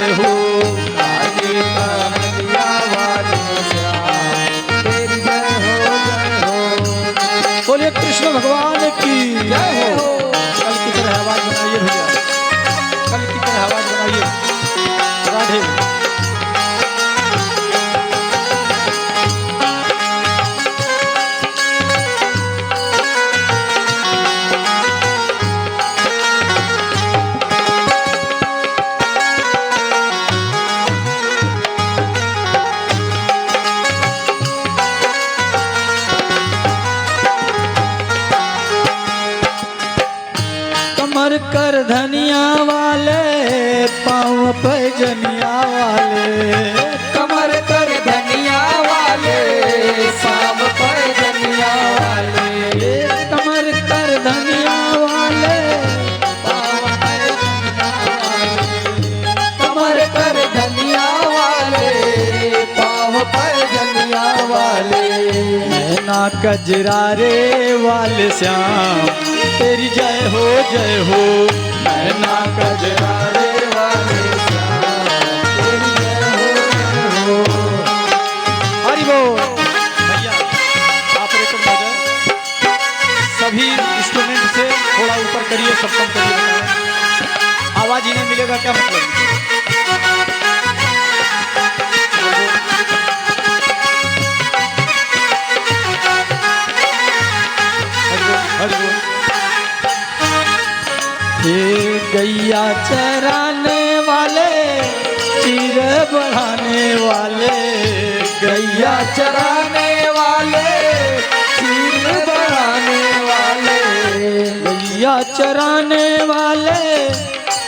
जय हो। काली कमलिया वाले श्याम तेरी जय हो। बोलिए कृष्ण भगवान की जय हो। कल की तरह आवाज बनाइए भैया, कल की तरह आवाज बनाइए। राधे। कमर कर धनिया वाले, पाँव पे जनिया वाले। कमर कर धनिया वाले, शाम पर धनिया वाले। कमर कर धनिया वाले, पाँव पर धनिया वाले। कमर कर धनिया वाले, पाँव पर धनिया वाले। नैना कजरारे वाले श्याम तेरी जय हो जय हो। नैना कजरारे वाले श्याम तेरी जय हो। हरि बोल। भैया ऑपरेटर महोदय सभी इंस्ट्रूमेंट से थोड़ा ऊपर करिए, सब कम करिए। आवाज ही नहीं मिलेगा क्या मतलब? हरि बोल। हे गैया चराने वाले, चीर बढ़ाने वाले। गैया चराने वाले, चीर बढ़ाने वाले। गैया चराने वाले,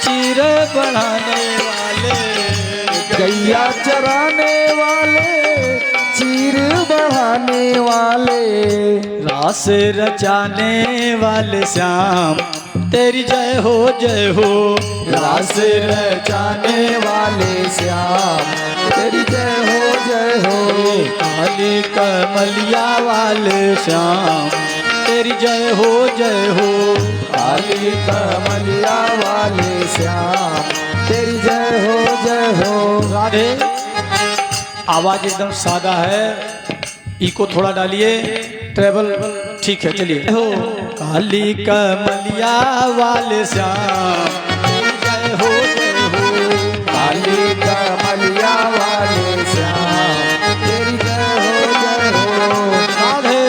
चीर बढ़ाने वाले। गैया चराने वाले, चीर बढ़ाने वाले। रास रचाने वाले श्याम तेरी जय हो जय हो। रास रचाने वाले श्याम तेरी जय हो। काली कमलिया वाले श्याम तेरी जय हो जय हो। काली कमलिया वाले श्याम तेरी जय हो। राधे। आवाज एकदम सादा है, इको थोड़ा डालिए, ट्रेवल ठीक है। चलिए हो। काली कमलिया वाले श्याम तेरी जय हो जय हो। काली कमलिया वाले श्याम तेरी जय हो। राधे।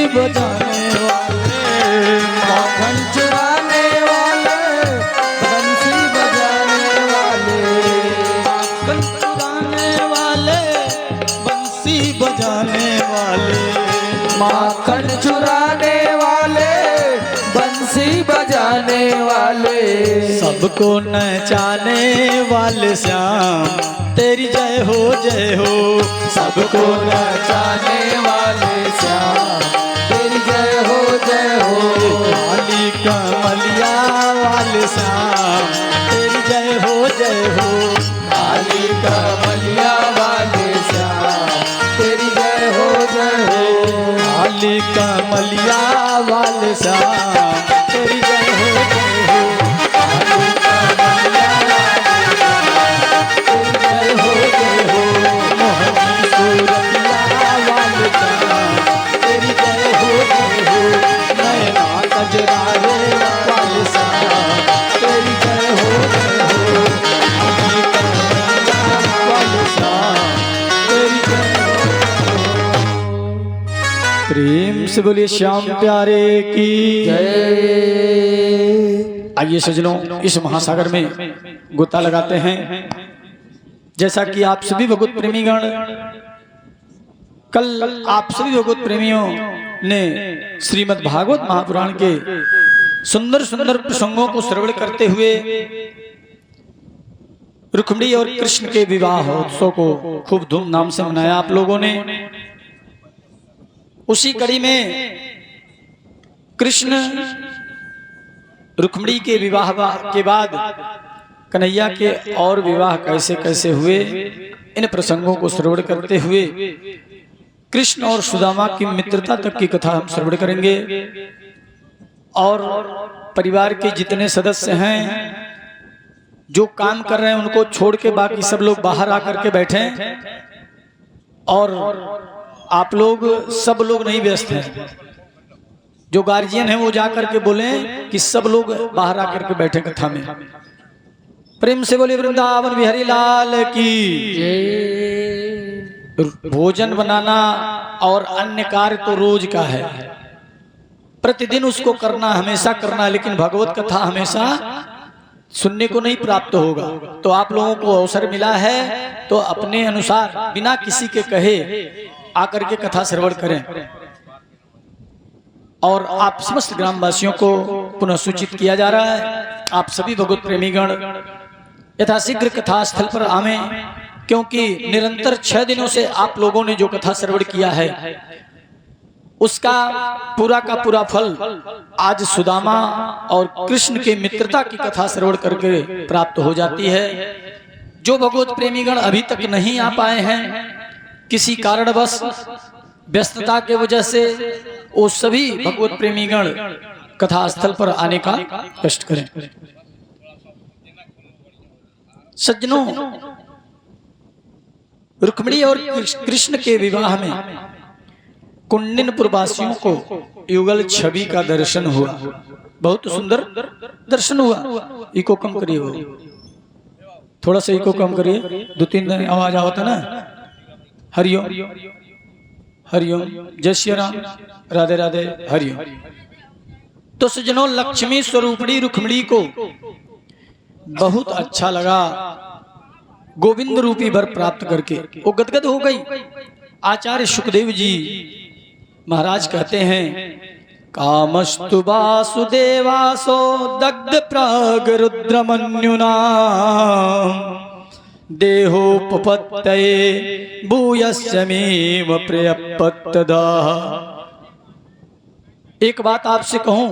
बजाने वाले। माखन चुराने वाले, बंसी बजाने वाले। माखन चुराने वाले, बंसी बजाने वाले। माखन चुराने वाले, बंसी बजाने वाले। सबको नचाने वाले श्याम तेरी जय हो जय हो। सबको नचाने वाले श्याम तेरी जय हो जय हो। काली कमलिया वाले श्याम तेरी जय हो जय हो। काली कमलिया वाले श्याम तेरी जय हो जय हो। काली कमलिया वाले श्याम तेरी जय हो जय हो। काली कमलिया जय हो जय हो। मोहनी सूरतिया वाले श्याम तेरी जय हो जय हो। नैना कजरारे वाले श्याम तेरी जय हो जय हो। काली कमलिया वाले श्याम तेरी जय हो। प्रेम से बोलिए श्याम प्यारे की जय। आइए सजनों, इस महासागर में गोता लगाते हैं। जैसा कि आप सभी भगवत प्रेमीगण, कल आप सभी भगवत प्रेमियों ने श्रीमद् भागवत महापुराण के सुंदर सुंदर प्रसंगों को श्रवण करते हुए रुक्मिणी और कृष्ण के विवाह उत्सव को खूब धूमधाम से मनाया आप लोगों ने। उसी कड़ी में कृष्ण रुक्मिणी के विवाह के बाद कन्हैया के और विवाह कैसे कैसे हुए, इन प्रसंगों को श्रवण करते हुए कृष्ण और सुदामा की मित्रता तक की कथा हम श्रवण करेंगे। और परिवार के जितने सदस्य हैं जो काम कर रहे हैं उनको छोड़ के बाकी सब लोग बाहर आकर के बैठे, और आप लोग सब लोग नहीं व्यस्त हैं। जो गार्जियन हैं वो जाकर के बोले कि सब लोग बाहर आकर के बैठे कथा में। प्रेम से बोले वृंदावन बिहारी लाल की। भोजन बनाना और अन्य कार्य तो रोज का है, प्रतिदिन उसको करना, हमेशा करना, लेकिन भगवत कथा हमेशा सुनने को नहीं प्राप्त होगा। तो आप लोगों को अवसर मिला है तो अपने अनुसार बिना किसी के कहे आकर के कथा श्रवण करें। और आप समस्त ग्रामवासियों को पुनः सूचित किया जा रहा है, आप सभी भगवत प्रेमीगण यथाशीघ्र कथा स्थल पर आवे, क्योंकि निरंतर 6 दिनों से आप लोगों ने जो कथा श्रवण किया है उसका पूरा का पूरा फल आज सुदामा और कृष्ण के मित्रता की कथा श्रवण करके प्राप्त हो जाती है। जो भगवत प्रेमीगण अभी तक नहीं आ पाए हैं किसी कारणवश व्यस्तता के वजह से, वो सभी भगवत प्रेमीगण कथा स्थल पर आने का कष्ट करें। सज्जनों, रुक्मिणी और कृष्ण के विवाह में कुंडिनपुर वासियों को युगल छवि का दर्शन हुआ। बहुत सुंदर दर्शन हुआ। इको कम करिए, वो थोड़ा सा इको कम करिए, 2-3 दिन आवाज आवता ना। हरिओम हरिओम, जय श्री राम, राधे राधे, हरिओम। तो सज्जनों, लक्ष्मी स्वरूपणी रुक्मिणी को बहुत अच्छा लगा गोविंद रूपी वर प्राप्त करके, वो गदगद हो गई। आचार्य सुखदेव जी महाराज कहते हैं, कामस्तु वासुदेवासो दग्ध प्राग रुद्रमन्युना देहोपपत्तये भूयस्यमेव प्रियपत्तदा। एक बात आपसे कहूं,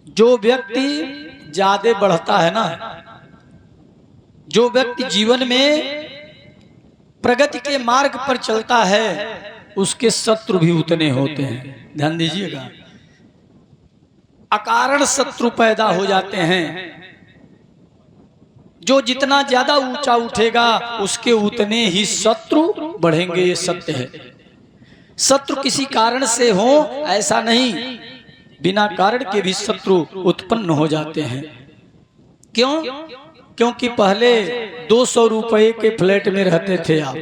जो व्यक्ति ज्यादा बढ़ता है ना, जो व्यक्ति जीवन में प्रगति के मार्ग पर चलता है उसके शत्रु भी उतने होते हैं। ध्यान दीजिएगा, अकारण शत्रु पैदा हो जाते हैं। जो जितना ज्यादा ऊंचा उठेगा उसके उतने ही शत्रु बढ़ेंगे, ये सत्य है। शत्रु किसी कारण से हो ऐसा नहीं, बिना कारण के भी शत्रु उत्पन्न हो जाते हैं। क्यों? क्योंकि पहले 200 रुपए के फ्लैट में रहते थे आप,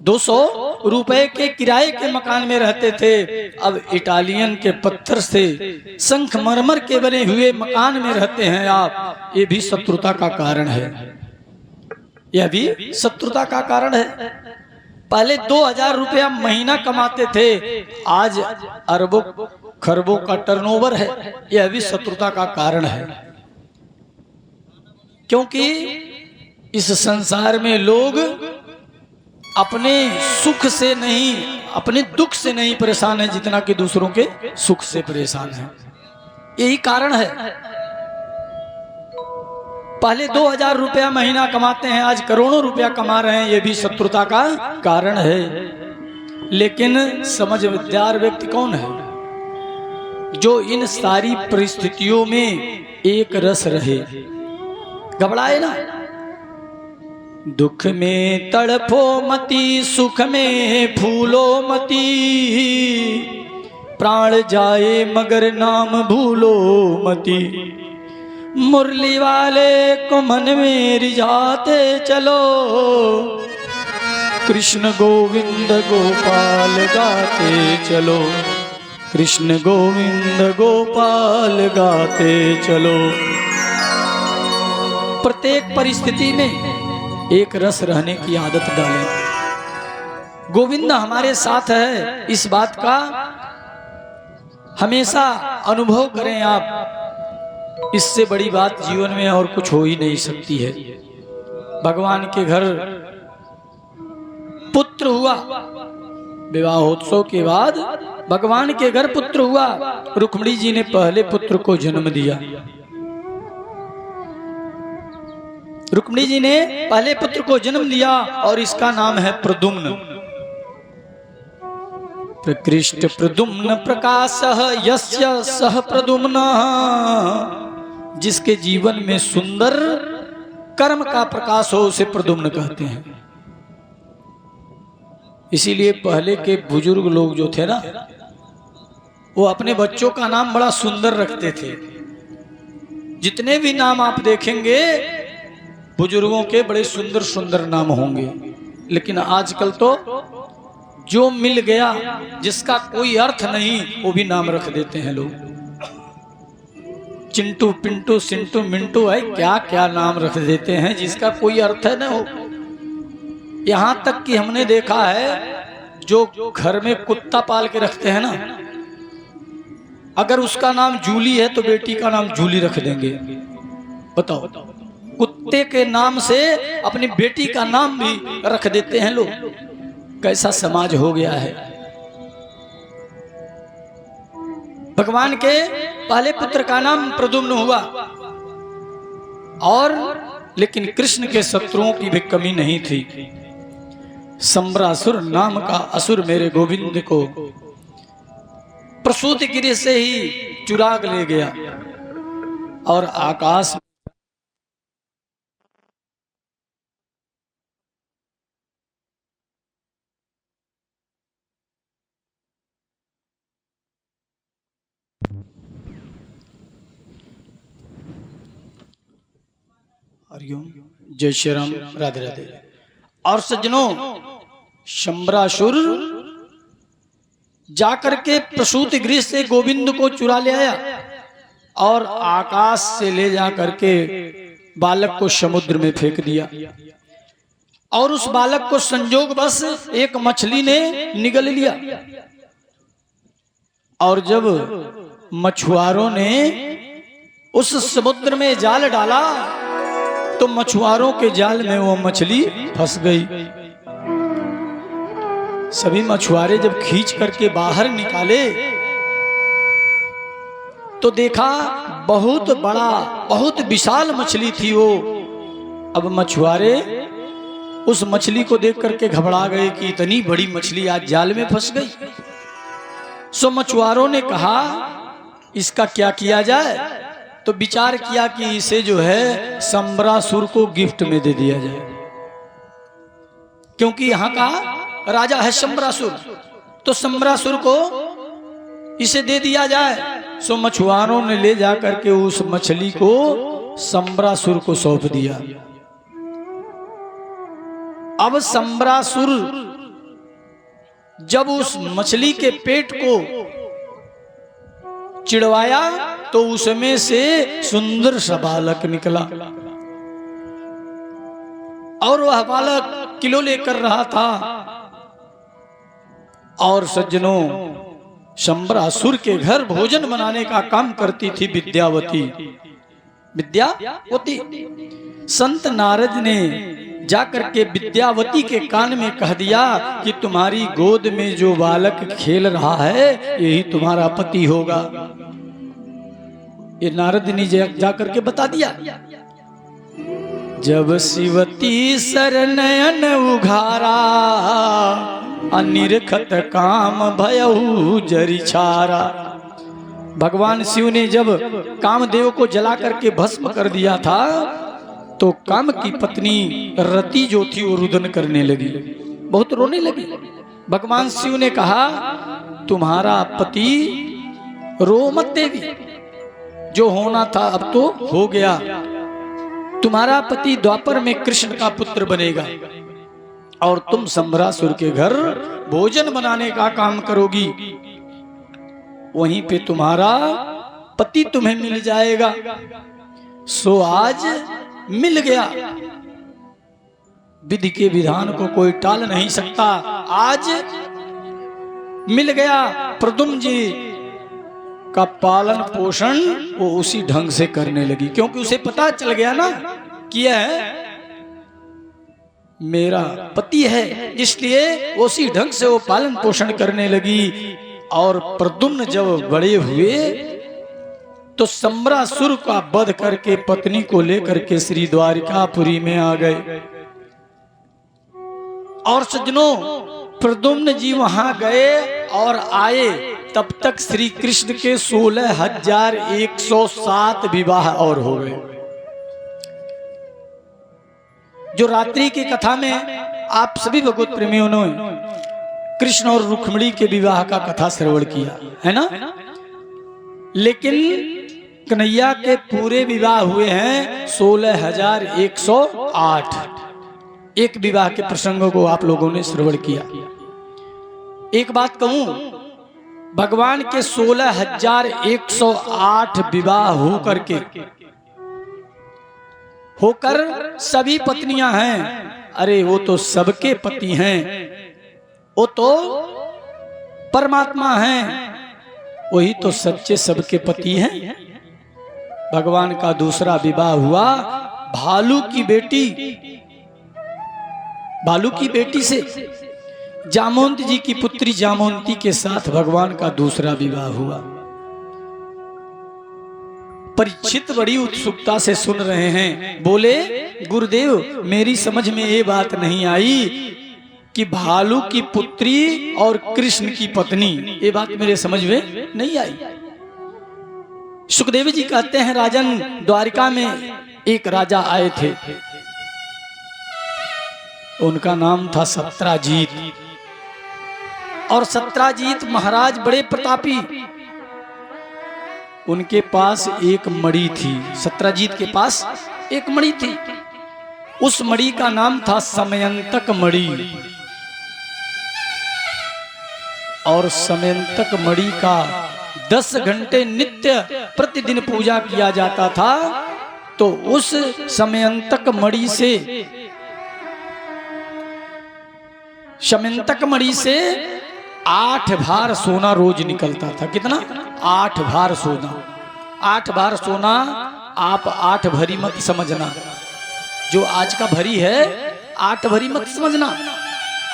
200 रुपए के किराए के मकान में रहते थे। अब इटालियन के पत्थर से संखमरमर के बने हुए मकान में रहते हैं आप। ये भी शत्रुता का कारण है, यह भी शत्रुता का कारण है। पहले 2000 रुपया महीना कमाते थे, आज अरबों खरबों का टर्नओवर है। यह भी शत्रुता का कारण है, क्योंकि इस संसार में लोग अपने सुख से नहीं, अपने दुख से नहीं परेशान है जितना कि दूसरों के सुख से परेशान है। यही कारण है। पहले 2000 रुपया महीना कमाते हैं, आज करोड़ों रुपया कमा रहे हैं। ये भी शत्रुता का कारण है। लेकिन समझदार व्यक्ति कौन है? जो इन सारी परिस्थितियों में एक रस रहे, घबराए ना। दुख में तड़फो मती, सुख में फूलो मती, प्राण जाए मगर नाम भूलो मती। मुरली वाले को मन में रिझाते चलो, कृष्ण गोविंद गोपाल गाते चलो, कृष्ण गोविंद गोपाल गाते चलो। प्रत्येक परिस्थिति में एक रस रहने की आदत डालें। गोविंद हमारे साथ है, इस बात का हमेशा अनुभव करें आप। इससे बड़ी बात जीवन में और कुछ हो ही नहीं सकती है। भगवान के घर पुत्र हुआ, विवाहोत्सव के बाद भगवान के घर पुत्र हुआ। रुक्मिणी जी ने पहले पुत्र को जन्म दिया। रुक्मिणी जी ने पहले पुत्र को जन्म दिया और इसका नाम है प्रद्युम्न। प्रकृष्ट प्रद्युम्न प्रकाशः यस्य सह प्रद्युम्न, जिसके जीवन में सुंदर कर्म का प्रकाश हो उसे प्रद्युम्न कहते हैं। इसीलिए पहले के बुजुर्ग लोग जो थे ना, वो अपने बच्चों का नाम बड़ा सुंदर रखते थे। जितने भी नाम आप देखेंगे बुजुर्गों के बड़े सुंदर सुंदर नाम होंगे। लेकिन आजकल तो जो मिल गया, जिसका कोई अर्थ नहीं, वो भी नाम रख देते हैं लोग। चिंटू पिंटू सिंटू मिंटू है, क्या क्या नाम रख देते हैं जिसका कोई अर्थ है ना हो। यहां तक कि हमने देखा है जो घर में कुत्ता पाल के रखते हैं ना, अगर उसका नाम जूली है तो बेटी का नाम जूली रख देंगे। बताओ, कुत्ते के नाम से अपनी बेटी का नाम भी रख देते हैं लोग। कैसा समाज हो गया है। भगवान के पहले पुत्र का नाम प्रद्युम्न हुआ, और लेकिन कृष्ण के शत्रुओं की भी कमी नहीं थी। सम्रासुर नाम का असुर मेरे गोविंद को प्रसूति गृह से ही चुरा ले गया और आकाश हरिओम। जय श्री राम, राधे राधे। और सज्जनों, शंबरासुर जाकर के प्रसूति गृह से गोविंद को चुरा ले आया और आकाश से ले जाकर के बालक को समुद्र में फेंक दिया। और उस बालक को संजोग बस एक मछली ने निगल लिया। और जब मछुआरों ने उस समुद्र में जाल डाला तो मछुआरों के जाल में वो मछली फंस गई। सभी मछुआरे जब खींच करके बाहर निकाले तो देखा बहुत बड़ा, बहुत विशाल मछली थी वो। अब मछुआरे उस मछली को देख करके घबरा गए कि इतनी बड़ी मछली आज जाल में फंस गई। सो मछुआरों ने कहा इसका क्या किया जाए। तो विचार किया कि इसे जो है सम्रासुर को गिफ्ट में दे दिया जाए, क्योंकि यहाँ का राजा है सम्रासुर। तो सम्रासुर को इसे दे दिया जाए। सो मछुआरों ने ले जाकर के उस मछली को सम्रासुर को सौंप दिया। अब सम्रासुर जब उस मछली के पेट को चिड़वाया तो उसमें से सुंदर सा बालक निकला, और वह बालक किलो लेकर रहा था। और सज्जनों, शंबरासुर के घर भोजन बनाने का काम करती थी विद्यावती। विद्यावती संत नारद ने जाकर के विद्यावती के कान में कह दिया कि तुम्हारी गोद में जो बालक खेल रहा है यही तुम्हारा पति होगा। ये नारद ने जाकर के बता दिया। जब शिवती सरनयन उघारा, अनिरखत काम भयहु जरिछारा। भगवान शिव ने जब कामदेव को जला करके भस्म कर दिया था तो काम की पत्नी रति जो थी वो रुदन करने लगी, बहुत रोने लगी। भगवान शिव ने कहा तुम्हारा पति रो मत देवी, जो होना था अब तो हो गया। तुम्हारा पति द्वापर में कृष्ण का पुत्र बनेगा और तुम सम्रासुर के घर भोजन बनाने का काम करोगी। वहीं पे तुम्हारा पति तुम्हें मिल जाएगा। सो आज मिल गया। विधि के विधान को कोई टाल नहीं सकता। आज मिल गया। प्रद्युम्न जी का पालन पोषण वो उसी ढंग से करने लगी, क्योंकि उसे पता चल गया ना कि यह मेरा पति है, इसलिए उसी ढंग से वो पालन पोषण करने लगी। और प्रद्युम्न जब बड़े हुए तो सम्रासुर का वध करके पत्नी को लेकर के श्री द्वारिकापुरी में आ गए। और सज्जनों, प्रद्युम्न जी वहां गए और आए तब तक श्री कृष्ण के 16,107 विवाह और हो गए। जो रात्रि की कथा में आप सभी भगवत प्रेमियों ने कृष्ण और रुक्मिणी के विवाह का कथा श्रवण किया है ना, लेकिन कन्हैया के पूरे विवाह हुए हैं 16,108। एक विवाह के प्रसंगों को आप लोगों ने श्रवण किया। एक बात कहूं, भगवान के 16,108 विवाह होकर सभी पत्नियां हैं। अरे वो तो सबके पति हैं, वो तो परमात्मा हैं, वही तो सच्चे सबके पति हैं। भगवान का दूसरा विवाह हुआ भालू की बेटी से। जामवंत जी की पुत्री जामवंती के साथ भगवान का दूसरा विवाह हुआ। परीक्षित बड़ी उत्सुकता से सुन रहे हैं। बोले, गुरुदेव मेरी समझ में ये बात नहीं आई कि भालू की पुत्री और कृष्ण की पत्नी, ये बात मेरे समझ में नहीं आई। सुखदेव जी कहते हैं, राजन, द्वारिका में एक राजा आए थे, उनका नाम था सत्राजीत। और सत्राजीत महाराज बड़े प्रतापी, उनके पास एक मणि थी। सत्राजीत के पास एक मणि थी, उस मणि का नाम था समयंतक मणि। और समयंतक मणि का 10 घंटे नित्य प्रतिदिन पूजा किया जाता था। तो उस समयंतक मणि से 8 भार सोना रोज निकलता था। कितना? 8 भार सोना। 8 भार सोना आप 8 भरी मत समझना, जो आज का भरी है 8 भरी मत समझना,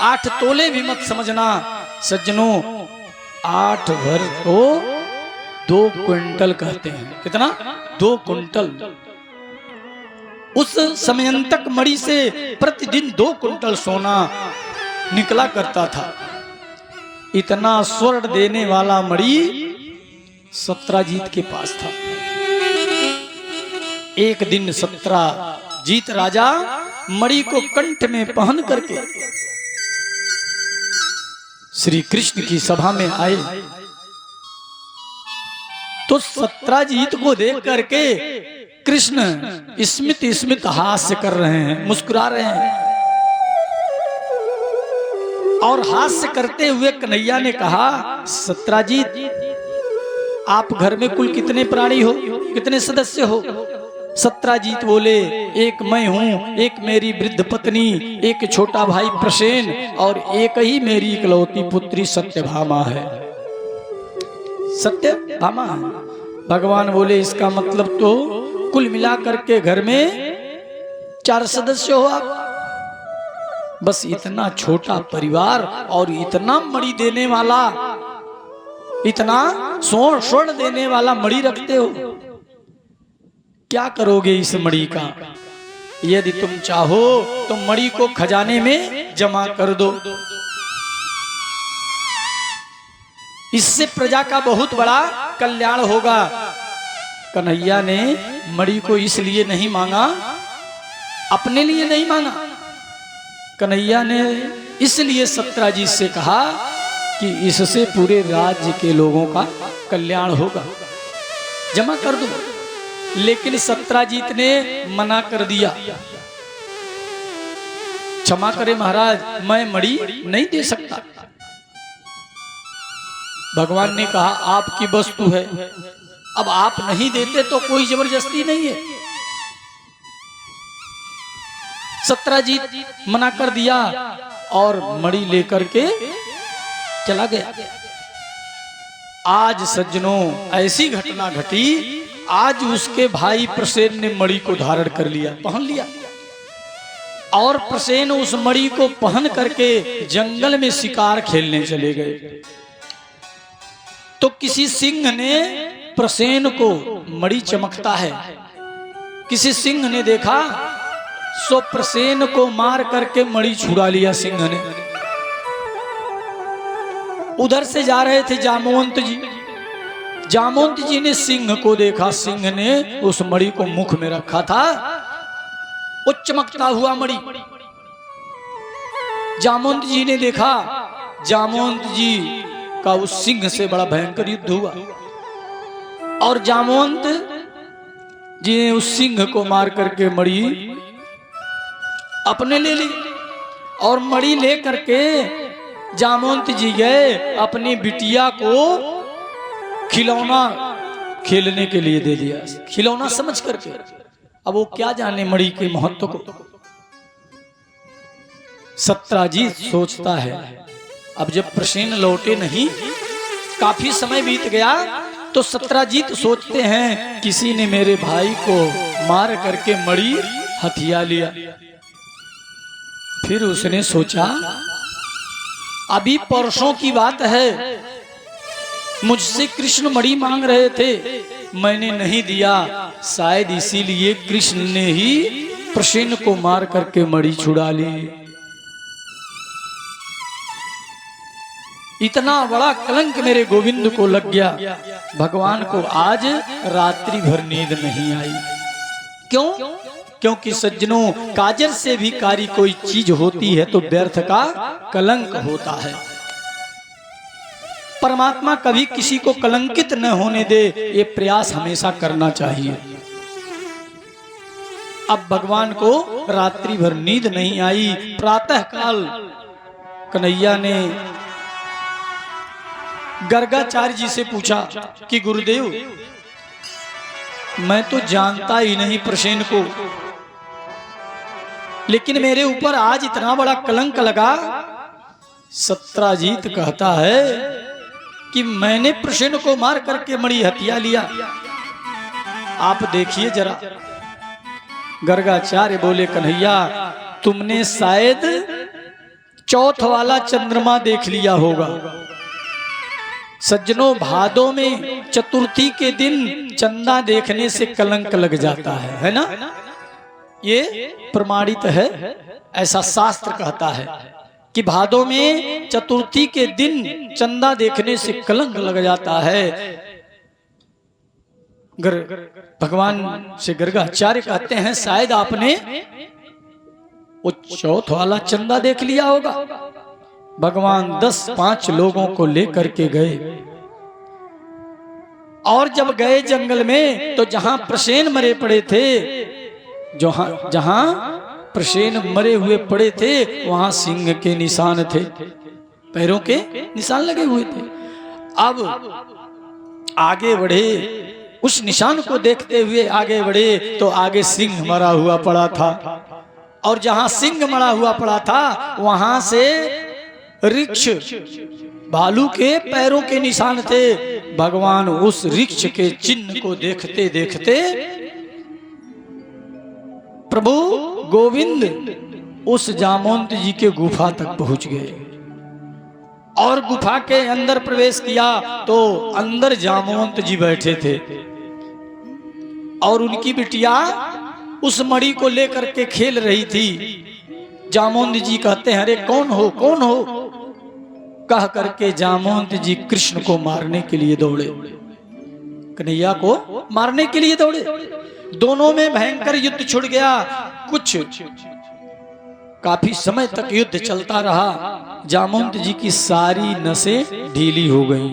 8 तोले भी मत समझना सज्जनों। 8 भर को 2 क्विंटल कहते हैं। कितना? 2 क्विंटल। उस समयंतक मणि से प्रतिदिन 2 क्विंटल सोना निकला करता था। इतना स्वर्ण देने वाला मणि सत्राजीत के पास था। एक दिन सत्राजीत राजा मणि को कंठ में पहन करके श्री कृष्ण की सभा में आए। तो सत्राजीत को देख करके कृष्ण स्मित हास्य कर रहे हैं, मुस्कुरा रहे हैं। और हास्य करते हुए कन्हैया ने कहा, सत्राजीत, आप घर में कुल कितने प्राणी हो, कितने सदस्य हो? सत्राजीत बोले, एक मैं हूं, एक मेरी वृद्ध पत्नी, एक छोटा भाई प्रसेन और एक ही मेरी इकलौती पुत्री सत्यभामा है। सत्यभामा है। भगवान बोले, इसका मतलब तो कुल मिलाकर के घर में 4 सदस्य हो आप। बस इतना छोटा परिवार और इतना मणि देने वाला, इतना स्वर्ण देने वाला मणि रखते हो, क्या करोगे इस मणि का? यदि तुम चाहो तो मणि को खजाने में जमा कर दो, इससे प्रजा का बहुत बड़ा कल्याण होगा। कन्हैया ने मणि को इसलिए नहीं मांगा, अपने लिए नहीं मांगा। कन्हैया ने इसलिए सत्राजीत से कहा कि इससे पूरे राज्य के लोगों का कल्याण होगा, जमा कर दो। लेकिन सत्राजीत ने मना कर दिया। क्षमा करें महाराज, मैं मणि नहीं दे सकता। भगवान ने कहा, आपकी वस्तु है, अब आप नहीं देते तो कोई जबरदस्ती नहीं है। सत्राजीत मना कर दिया और मणि लेकर के चला गया। आज सज्जनों ऐसी घटना घटी, आज उसके भाई प्रसेन ने मणि को धारण कर लिया, पहन लिया, और प्रसेन उस मणि को पहन करके जंगल में शिकार खेलने चले गए। तो किसी सिंह ने प्रसेन को, मणि चमकता है, किसी सिंह ने देखा, सो प्रसेन को मार करके मणि छुड़ा लिया सिंह ने। उधर से जा रहे थे जामवंत जी, जामवंत जी ने सिंह को देखा, सिंह ने उस मणि को मुख में रखा था, वो चमकता हुआ मणि। जामवंत जी ने देखा, जामवंत जी का उस सिंह से बड़ा भयंकर युद्ध हुआ और जामवंत जी ने उस सिंह को मार करके मणि अपने ले ली। और मणि ले करके जामवंत जी गए अपनी बिटिया को खिलौना खेलने के लिए दे दिया, खिलौना समझ करके। अब वो क्या जाने मणि के महत्व को। सत्राजीत सोचता है, अब जब प्रसेन लौटे नहीं, काफी समय बीत गया, तो सत्राजीत सोचते हैं किसी ने मेरे भाई को मार करके मणि हथिया लिया। फिर उसने सोचा अभी परसों की बात है, मुझसे कृष्ण मणि मांग रहे थे, मैंने नहीं दिया, शायद इसीलिए कृष्ण ने ही प्रसेन को मार करके मणि छुड़ा ली। इतना बड़ा कलंक मेरे गोविंद को लग गया। भगवान को आज रात्रि भर नींद नहीं आई। क्यों? क्योंकि सज्जनों, काजल से भी कारी कोई चीज होती है तो व्यर्थ का कलंक होता है। परमात्मा कभी किसी को कलंकित न होने दे, ये प्रयास हमेशा करना चाहिए। अब भगवान को रात्रि भर नींद नहीं आई। प्रातः काल कन्हैया ने गर्गाचार्य जी से पूछा कि गुरुदेव, मैं तो जानता ही नहीं प्रसेन को, लेकिन मेरे ऊपर आज इतना बड़ा कलंक लगा। सत्राजीत कहता है कि मैंने प्रसेन को मार करके मणि हत्या लिया। आप देखिए जरा। गर्गाचार्य बोले, कन्हैया तुमने शायद चौथ वाला चंद्रमा देख लिया होगा। सज्जनों, भादों में चतुर्थी के दिन चंदा देखने से कलंक लग जाता है ना? ये प्रमाणित है, ऐसा शास्त्र कहता है कि भादों में चतुर्थी के दिन चंदा देखने से कलंक लग जाता है। भगवान से गर्गाचार्य कहते हैं, शायद आपने वो चौथ वाला चंदा देख लिया होगा। भगवान 10-5 लोगों को लेकर के गए, और जब गए जंगल में तो जहां प्रसेन मरे पड़े थे, जहां प्रसेन मरे हुए पड़े थे, वहां सिंह के निशान थे, पैरों के निशान लगे हुए थे। अब आगे बढ़े, उस निशान को देखते हुए आगे बढ़े तो आगे सिंह मरा हुआ पड़ा था, और जहां सिंह मरा हुआ पड़ा था वहां से वृक्ष, भालू के पैरों के निशान थे। भगवान उस वृक्ष के चिन्ह को देखते देखते प्रभु गोविंद उस जामवंत जी के गुफा तक पहुंच गए, और गुफा के अंदर प्रवेश किया तो अंदर जामवंत जी बैठे थे, और उनकी बिटिया उस मणि को लेकर के खेल रही थी। जामवंत जी कहते हैं, अरे कौन हो, कौन हो? कह करके जामवंत जी कृष्ण को मारने के लिए दौड़े, कन्हैया को मारने के लिए दौड़े। दोनों में भयंकर युद्ध छिड़ गया। कुछ काफी समय तक युद्ध चलता रहा। जामवंत जी की सारी नसें ढीली हो गई।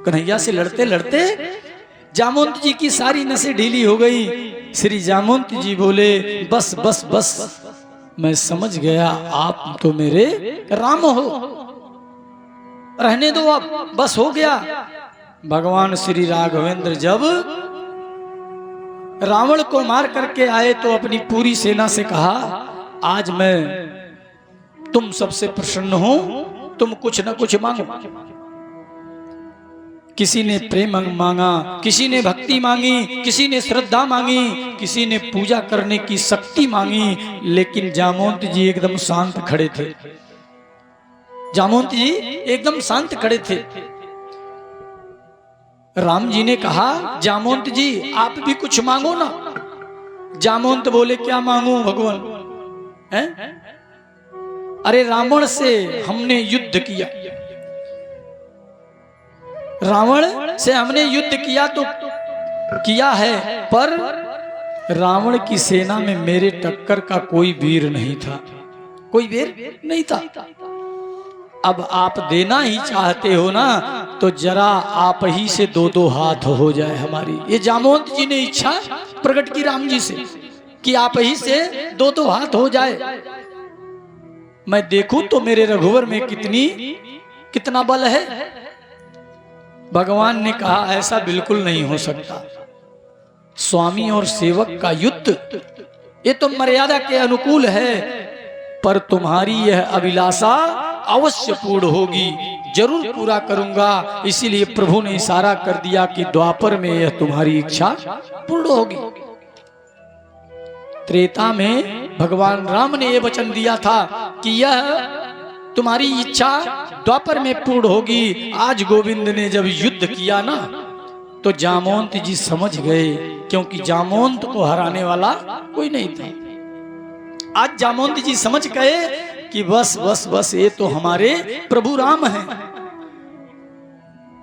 कन्हैया से लड़ते लड़ते जामवंत जी की सारी नसें ढीली हो गई। श्री जामवंत जी बोले, बस बस बस, मैं समझ गया आप तो मेरे राम हो, रहने दो अब, बस हो गया। भगवान श्री राघवेंद्र जब रावण को मार करके आए तो अपनी पूरी सेना से कहा, आज मैं तुम सबसे प्रसन्न हूं, तुम कुछ न कुछ मांगो। किसी ने प्रेम मांगा, किसी ने भक्ति मांगी, किसी ने श्रद्धा मांगी, किसी ने पूजा करने की शक्ति मांगी, लेकिन जामवंत जी एकदम शांत खड़े थे। जामवंत जी एकदम शांत खड़े थे। राम जी ने कहा, जामवंत जी आप भी कुछ मांगो ना। जामवंत बोले, क्या मांगू भगवान? हैं? अरे रावण से हमने युद्ध किया, रावण से हमने युद्ध किया तो किया है, पर रावण की सेना में मेरे टक्कर का कोई वीर नहीं था, कोई वीर नहीं था। अब आप देना ही चाहते हो ना, तो जरा आप ही से दो दो हाथ हो जाए हमारी। ये जामवंत जी ने इच्छा प्रकट की राम जी से कि आप ही से दो दो हाथ हो जाए, मैं देखूं तो मेरे रघुवर में कितना बल है। भगवान ने कहा, ऐसा बिल्कुल नहीं हो सकता। स्वामी और सेवक का युद्ध ये तो मर्यादा के अनुकूल है, पर तुम्हारी यह अभिलाषा अवश्य पूर्ण होगी, जरूर पूरा करूंगा। इसीलिए प्रभु ने इशारा कर दिया कि द्वापर में यह तुम्हारी इच्छा पूर्ण होगी। त्रेता में भगवान राम ने यह वचन दिया था कि यह तुम्हारी इच्छा द्वापर में पूर्ण होगी। आज गोविंद ने जब युद्ध किया ना, तो जामवंत जी समझ गए, क्योंकि जामवंत को हराने वाला कोई नहीं था। आज जामवंत जी समझ गए कि बस बस बस ये तो हमारे प्रभु राम हैं।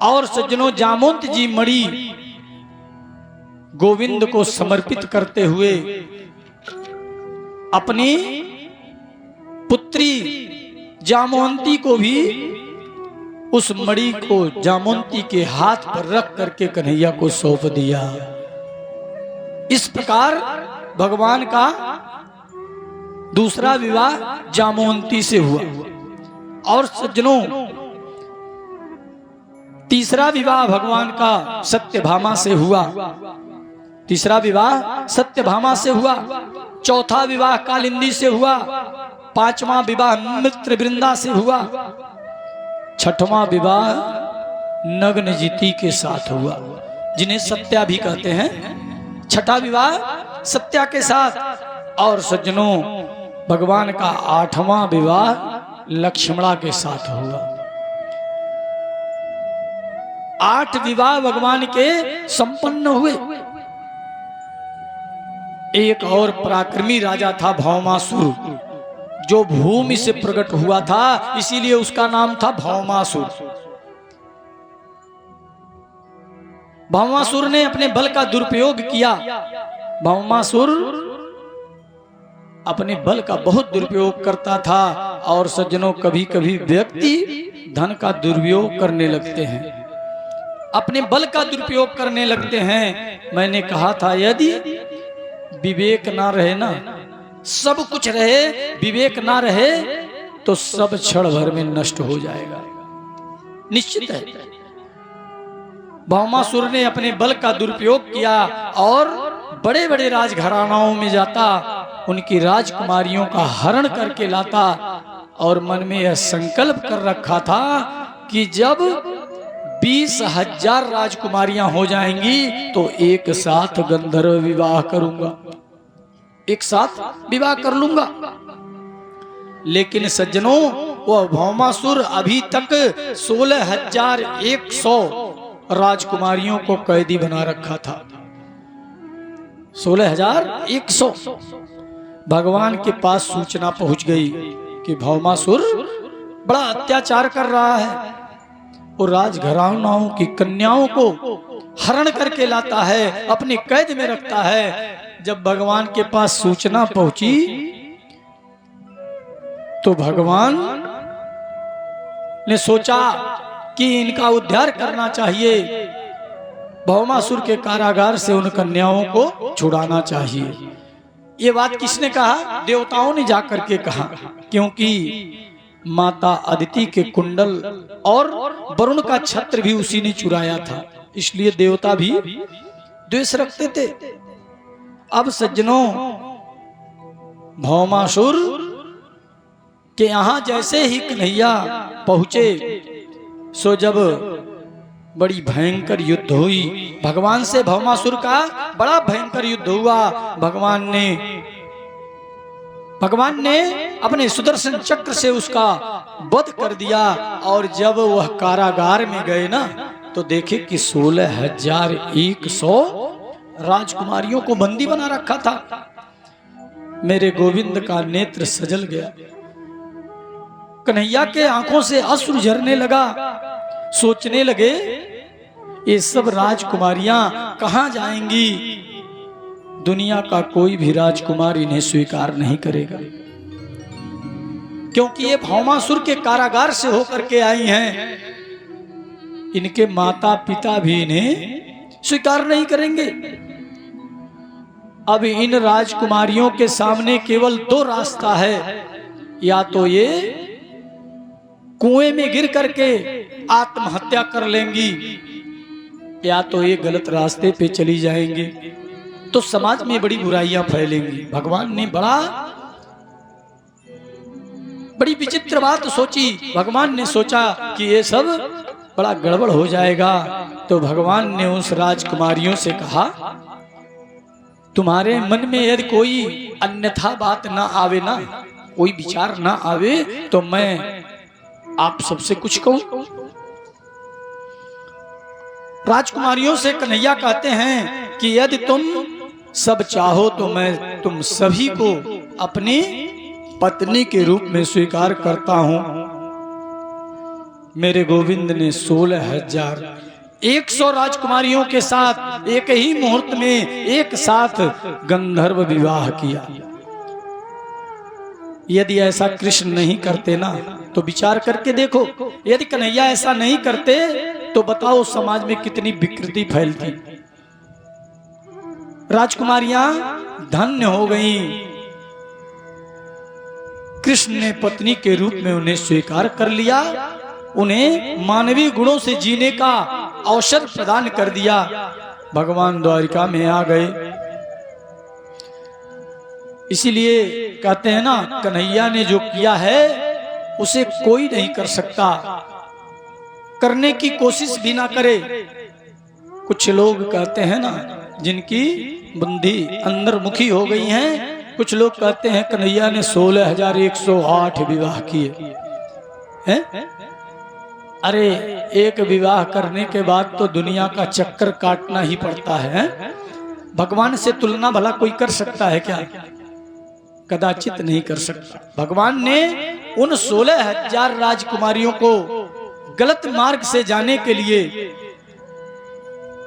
और सज्जनों, जामवंत जी मणि गोविंद को समर्पित करते हुए अपनी पुत्री जामवंती को भी उस मणि को जामवंती के हाथ पर रख करके कन्हैया को सौंप दिया। इस प्रकार भगवान का दूसरा विवाह जामवंती से हुआ। और सज्जनों, तीसरा विवाह भगवान का सत्यभामा से हुआ। तीसरा विवाह सत्यभामा से हुआ। चौथा विवाह कालिंदी से हुआ। पांचवा विवाह मित्रवृंदा से हुआ। छठवां विवाह नग्नजिति के साथ हुआ, जिन्हें सत्या भी कहते हैं। छठा विवाह सत्या के साथ। और सज्जनों, भगवान का आठवां विवाह लक्ष्मणा के साथ हुआ। 8 विवाह भगवान के संपन्न हुए। एक और पराक्रमी राजा था भौमासुर, जो भूमि से प्रकट हुआ था, इसीलिए उसका नाम था भौमासुर। भौमासुर ने अपने बल का दुरुपयोग किया। भौमासुर अपने बल का बहुत दुरुपयोग करता था। और सज्जनों, कभी कभी व्यक्ति धन का दुरुपयोग करने लगते हैं, अपने बल का दुरुपयोग करने लगते हैं। मैंने कहा था, यदि विवेक ना रहे ना, सब कुछ रहे, विवेक ना रहे, तो सब क्षण भर में नष्ट हो जाएगा, निश्चित है। भौमासुर ने अपने बल का दुरुपयोग किया और बड़े बड़े राजघरानाओं में जाता, उनकी राजकुमारियों का हरण करके लाता, और मन में यह संकल्प कर रखा था कि जब 20,000 राजकुमारियां हो जाएंगी तो एक साथ गंधर्व विवाह करूंगा, एक साथ विवाह कर लूंगा। लेकिन सज्जनों, वह भौमासुर अभी तक 16,100 राजकुमारियों को कैदी बना रखा था। 16,100। भगवान के पास सूचना पहुंच गई कि भौमासुर बड़ा अत्याचार कर रहा है और राजघरानाओं की कन्याओं को हरण करके लाता है, अपनी कैद में रखता है। जब भगवान के पास सूचना पहुंची तो भगवान ने सोचा कि इनका उद्धार करना चाहिए, भौमासुर के कारागार से उन कन्याओं को छुड़ाना चाहिए। ये बात किसने कहा? देवताओं ने जाकर के कहा, क्योंकि माता अदिति के कुंडल और वरुण का छत्र भी उसी ने चुराया था, इसलिए देवता भी द्वेष रखते थे। अब सज्जनों, भौमासुर के यहाँ जैसे ही कन्हैया पहुंचे, सो जब बड़ी भयंकर युद्ध हुई, भगवान से भौमासुर का बड़ा भयंकर युद्ध हुआ। भगवान ने अपने सुदर्शन चक्र से उसका वध कर दिया। और जब वह कारागार में गए ना, तो देखे कि 16,100 राजकुमारियों को बंदी बना रखा था। मेरे गोविंद का नेत्र सजल गया, कन्हैया के आंखों से अश्रु झरने लगा। सोचने लगे ये सब राजकुमारियां कहां जाएंगी? दुनिया का कोई भी राजकुमार इन्हें स्वीकार नहीं करेगा, क्योंकि ये भौमासुर के कारागार से होकर के आई हैं। इनके माता पिता भी इन्हें स्वीकार नहीं करेंगे। अब इन राजकुमारियों के सामने केवल 2 रास्ता है, या तो ये कुएं में गिर करके आत्महत्या कर लेंगी, या तो ये गलत रास्ते पे चली जाएंगी, तो समाज में बड़ी बुराइयां फैलेंगी। भगवान ने बड़ी विचित्र बात सोची। भगवान ने सोचा कि ये सब बड़ा गड़बड़ हो जाएगा, तो भगवान ने उस राजकुमारियों से कहा, तुम्हारे मन में यदि कोई अन्यथा बात ना आवे ना, कोई विचार ना आवे, तो मैं आप सबसे कुछ कहूं। राजकुमारियों से कन्हैया कहते हैं कि यदि तुम सब चाहो तो मैं तुम सभी को अपनी पत्नी के रूप में स्वीकार करता हूं। मेरे गोविंद ने 16,100 राजकुमारियों के साथ एक ही मुहूर्त में एक साथ गंधर्व विवाह किया। यदि ऐसा कृष्ण नहीं करते ना, तो विचार करके देखो, यदि कन्हैया ऐसा नहीं करते तो बताओ समाज में कितनी विकृति फैलती। राजकुमारियां धन्य हो गईं। कृष्ण ने पत्नी के रूप में उन्हें स्वीकार कर लिया, उन्हें मानवीय गुणों से जीने का अवसर प्रदान कर दिया। भगवान द्वारिका में आ गए। इसीलिए कहते हैं ना, कन्हैया ने जो किया है उसे कोई नहीं कर सकता, करने की कोशिश भी ना करे। कुछ लोग कहते हैं ना, जिनकी बुद्धि अंतर्मुखी हो गई है, कुछ लोग कहते हैं कन्हैया ने 16,108 विवाह किए हैं। अरे एक विवाह करने के बाद तो दुनिया का चक्कर काटना ही पड़ता है। भगवान से तुलना भला कोई कर सकता है क्या? कदाचित नहीं कर सकता। भगवान ने उन 16,000 राजकुमारियों को गलत मार्ग से जाने के लिए,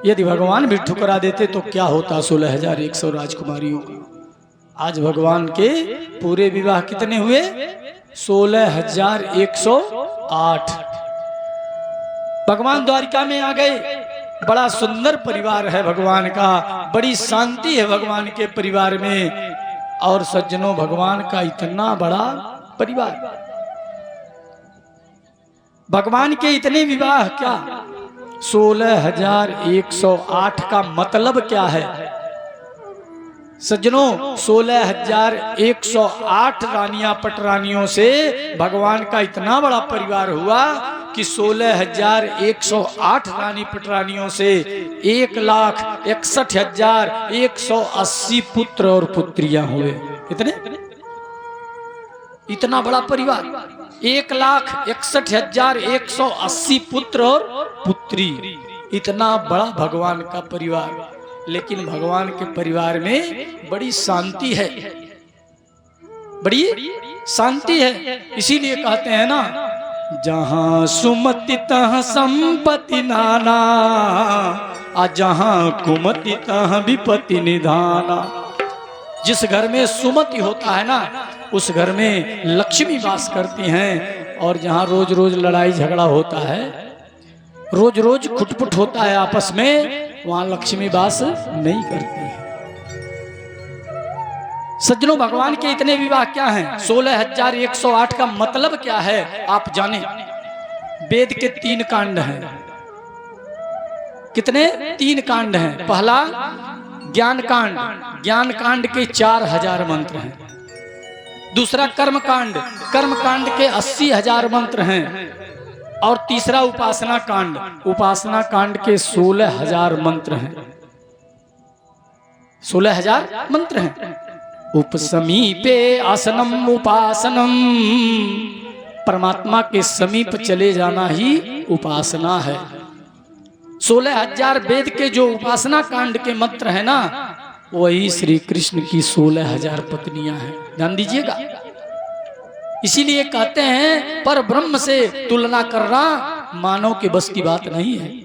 यदि भगवान भी ठुकरा देते तो क्या होता 16,100 राजकुमारियों का। आज भगवान के पूरे विवाह कितने हुए? 16,108। भगवान द्वारिका में आ गए। बड़ा सुंदर परिवार है भगवान का, बड़ी शांति है भगवान के परिवार में। और सज्जनों, भगवान का इतना बड़ा परिवार, भगवान के इतने विवाह क्या, 16,108 का मतलब क्या है सज्जनों? 16,108 रानियां पटरानियों से भगवान का इतना बड़ा परिवार हुआ कि 16,108 रानी पटरानियों से 1,61,180 पुत्र और पुत्रियां हुए। कितने? इतना बड़ा परिवार, 1,61,180 पुत्र और पुत्री, इतना बड़ा भगवान का परिवार। लेकिन भगवान के परिवार में बड़ी शांति है, बड़ी शांति है। इसीलिए कहते हैं ना, जहां सुमति तहाँ संपत्ति नाना, आ जहां कुमति तहाँ विपत्ति निधाना। जिस घर में सुमति होता है ना, उस घर में लक्ष्मी वास करती हैं। और जहां रोज रोज लड़ाई झगड़ा होता है, रोज रोज खुटपुट होता है आपस में, वहां लक्ष्मी वास नहीं करती है। सज्जनों, भगवान के इतने विवाह क्या हैं? 16,108 का मतलब क्या है आप जाने? वेद के 3 कांड हैं। कितने? 3 कांड हैं। पहला ज्ञान कांड, ज्ञान कांड के 4,000 मंत्र हैं। दूसरा कर्मकांड, कर्मकांड के 80,000 मंत्र हैं। और तीसरा उपासना कांड, उपासना कांड के 16,000 मंत्र हैं। 16,000 मंत्र हैं। उपसमीपे आसनम उपासनम, परमात्मा के समीप चले जाना ही उपासना है। 16,000 वेद के जो उपासना कांड के मंत्र है ना, वही श्री कृष्ण की 16,000 पत्नियां हैं। ध्यान दीजिएगा। इसीलिए कहते हैं पर ब्रह्म से तुलना करना मानव के बस की बात नहीं है।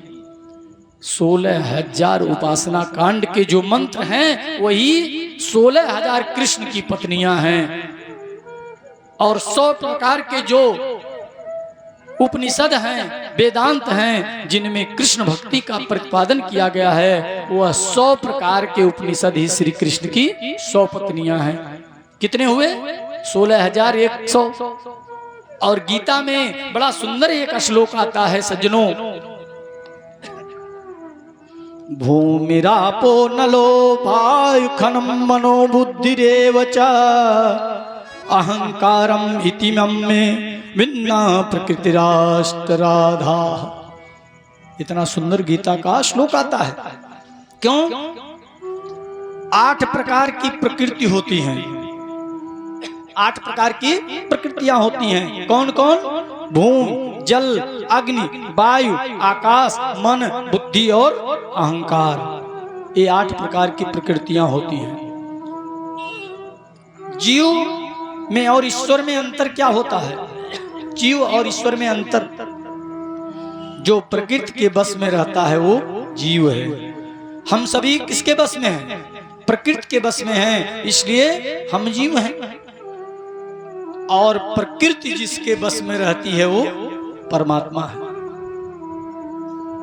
16,000 उपासना कांड के जो मंत्र हैं वही 16,000 कृष्ण की पत्नियां हैं। और 100 प्रकार के जो उपनिषद हैं, वेदांत हैं, जिनमें कृष्ण भक्ति का प्रतिपादन किया गया है, वह 100 प्रकार के उपनिषद ही श्री कृष्ण की 100 पत्नियां हैं। कितने हुए? 16,100। और गीता में बड़ा सुंदर एक श्लोक आता है सज्जनों, भूमिरापो नलो वायु खनम मनो बुद्धिरेव च अहंकारम इति मम्मे भिन्ना प्रकृतिराष्ट्र राधा। इतना सुंदर गीता का श्लोक आता है। क्यों? 8 प्रकार की प्रकृति होती हैं। 8 प्रकार की प्रकृतियां होती हैं। कौन कौन? भूमि, जल, अग्नि, वायु, आकाश, मन, बुद्धि और अहंकार। ये 8 प्रकार की प्रकृतियां होती हैं। जीव में और ईश्वर में अंतर क्या होता है? जीव और ईश्वर में अंतर, जो प्रकृति के बस में रहता है वो जीव है। हम सभी किसके बस में हैं? प्रकृति के बस में हैं, इसलिए हम जीव हैं। और प्रकृति जिसके बस में रहती है वो परमात्मा है।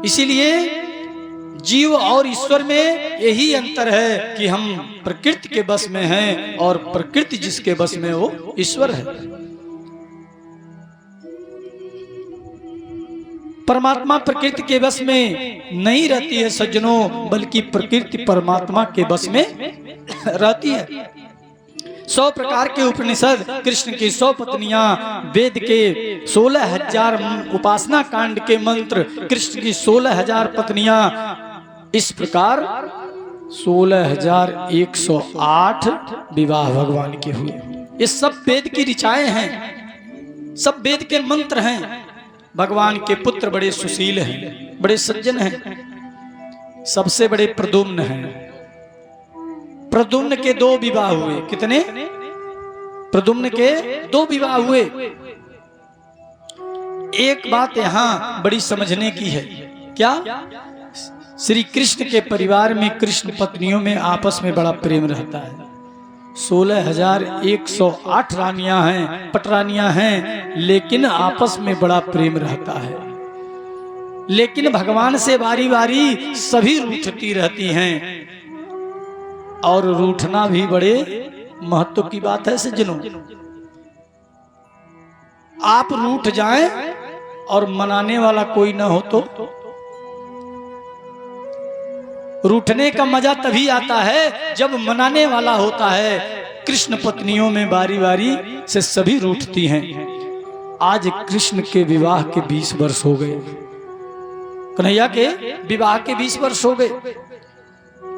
इसीलिए जीव और ईश्वर में यही अंतर है कि हम प्रकृति के बस में हैं और प्रकृति जिसके बस में वो ईश्वर है। परमात्मा प्रकृति के बस में नहीं रहती है सज्जनों, बल्कि प्रकृति परमात्मा के बस में रहती है। 100 प्रकार के उपनिषद, कृष्ण की 100 पत्नियां, वेद के 16,000 उपासना कांड के मंत्र, कृष्ण की 16,000 पत्नियां, इस प्रकार 16,108 विवाह भगवान के हुए। ये सब वेद की ऋचाएं हैं, सब वेद के मंत्र हैं। भगवान के पुत्र बड़े सुशील हैं, बड़े सज्जन हैं। सबसे बड़े प्रद्युम्न हैं। प्रद्युम्न के 2 विवाह हुए। कितने? प्रद्युम्न के 2 विवाह हुए। एक बात यहां बड़ी समझने की है। क्या? श्री कृष्ण के परिवार में कृष्ण पत्नियों में आपस में बड़ा प्रेम रहता है। 16,108 रानियां हैं, पटरानियां हैं, लेकिन आपस में बड़ा प्रेम रहता है। लेकिन भगवान से बारी बारी सभी रूठती रहती हैं। और रूठना भी बड़े महत्व की बात है सज्जनों। आप रूठ जाएं और मनाने वाला कोई ना हो तो रूठने का मजा तभी आता है जब मनाने वाला होता है। कृष्ण पत्नियों में बारी बारी से सभी रूठती हैं। आज कृष्ण के विवाह के 20 वर्ष हो गए। कन्हैया के विवाह के 20 वर्ष हो गए।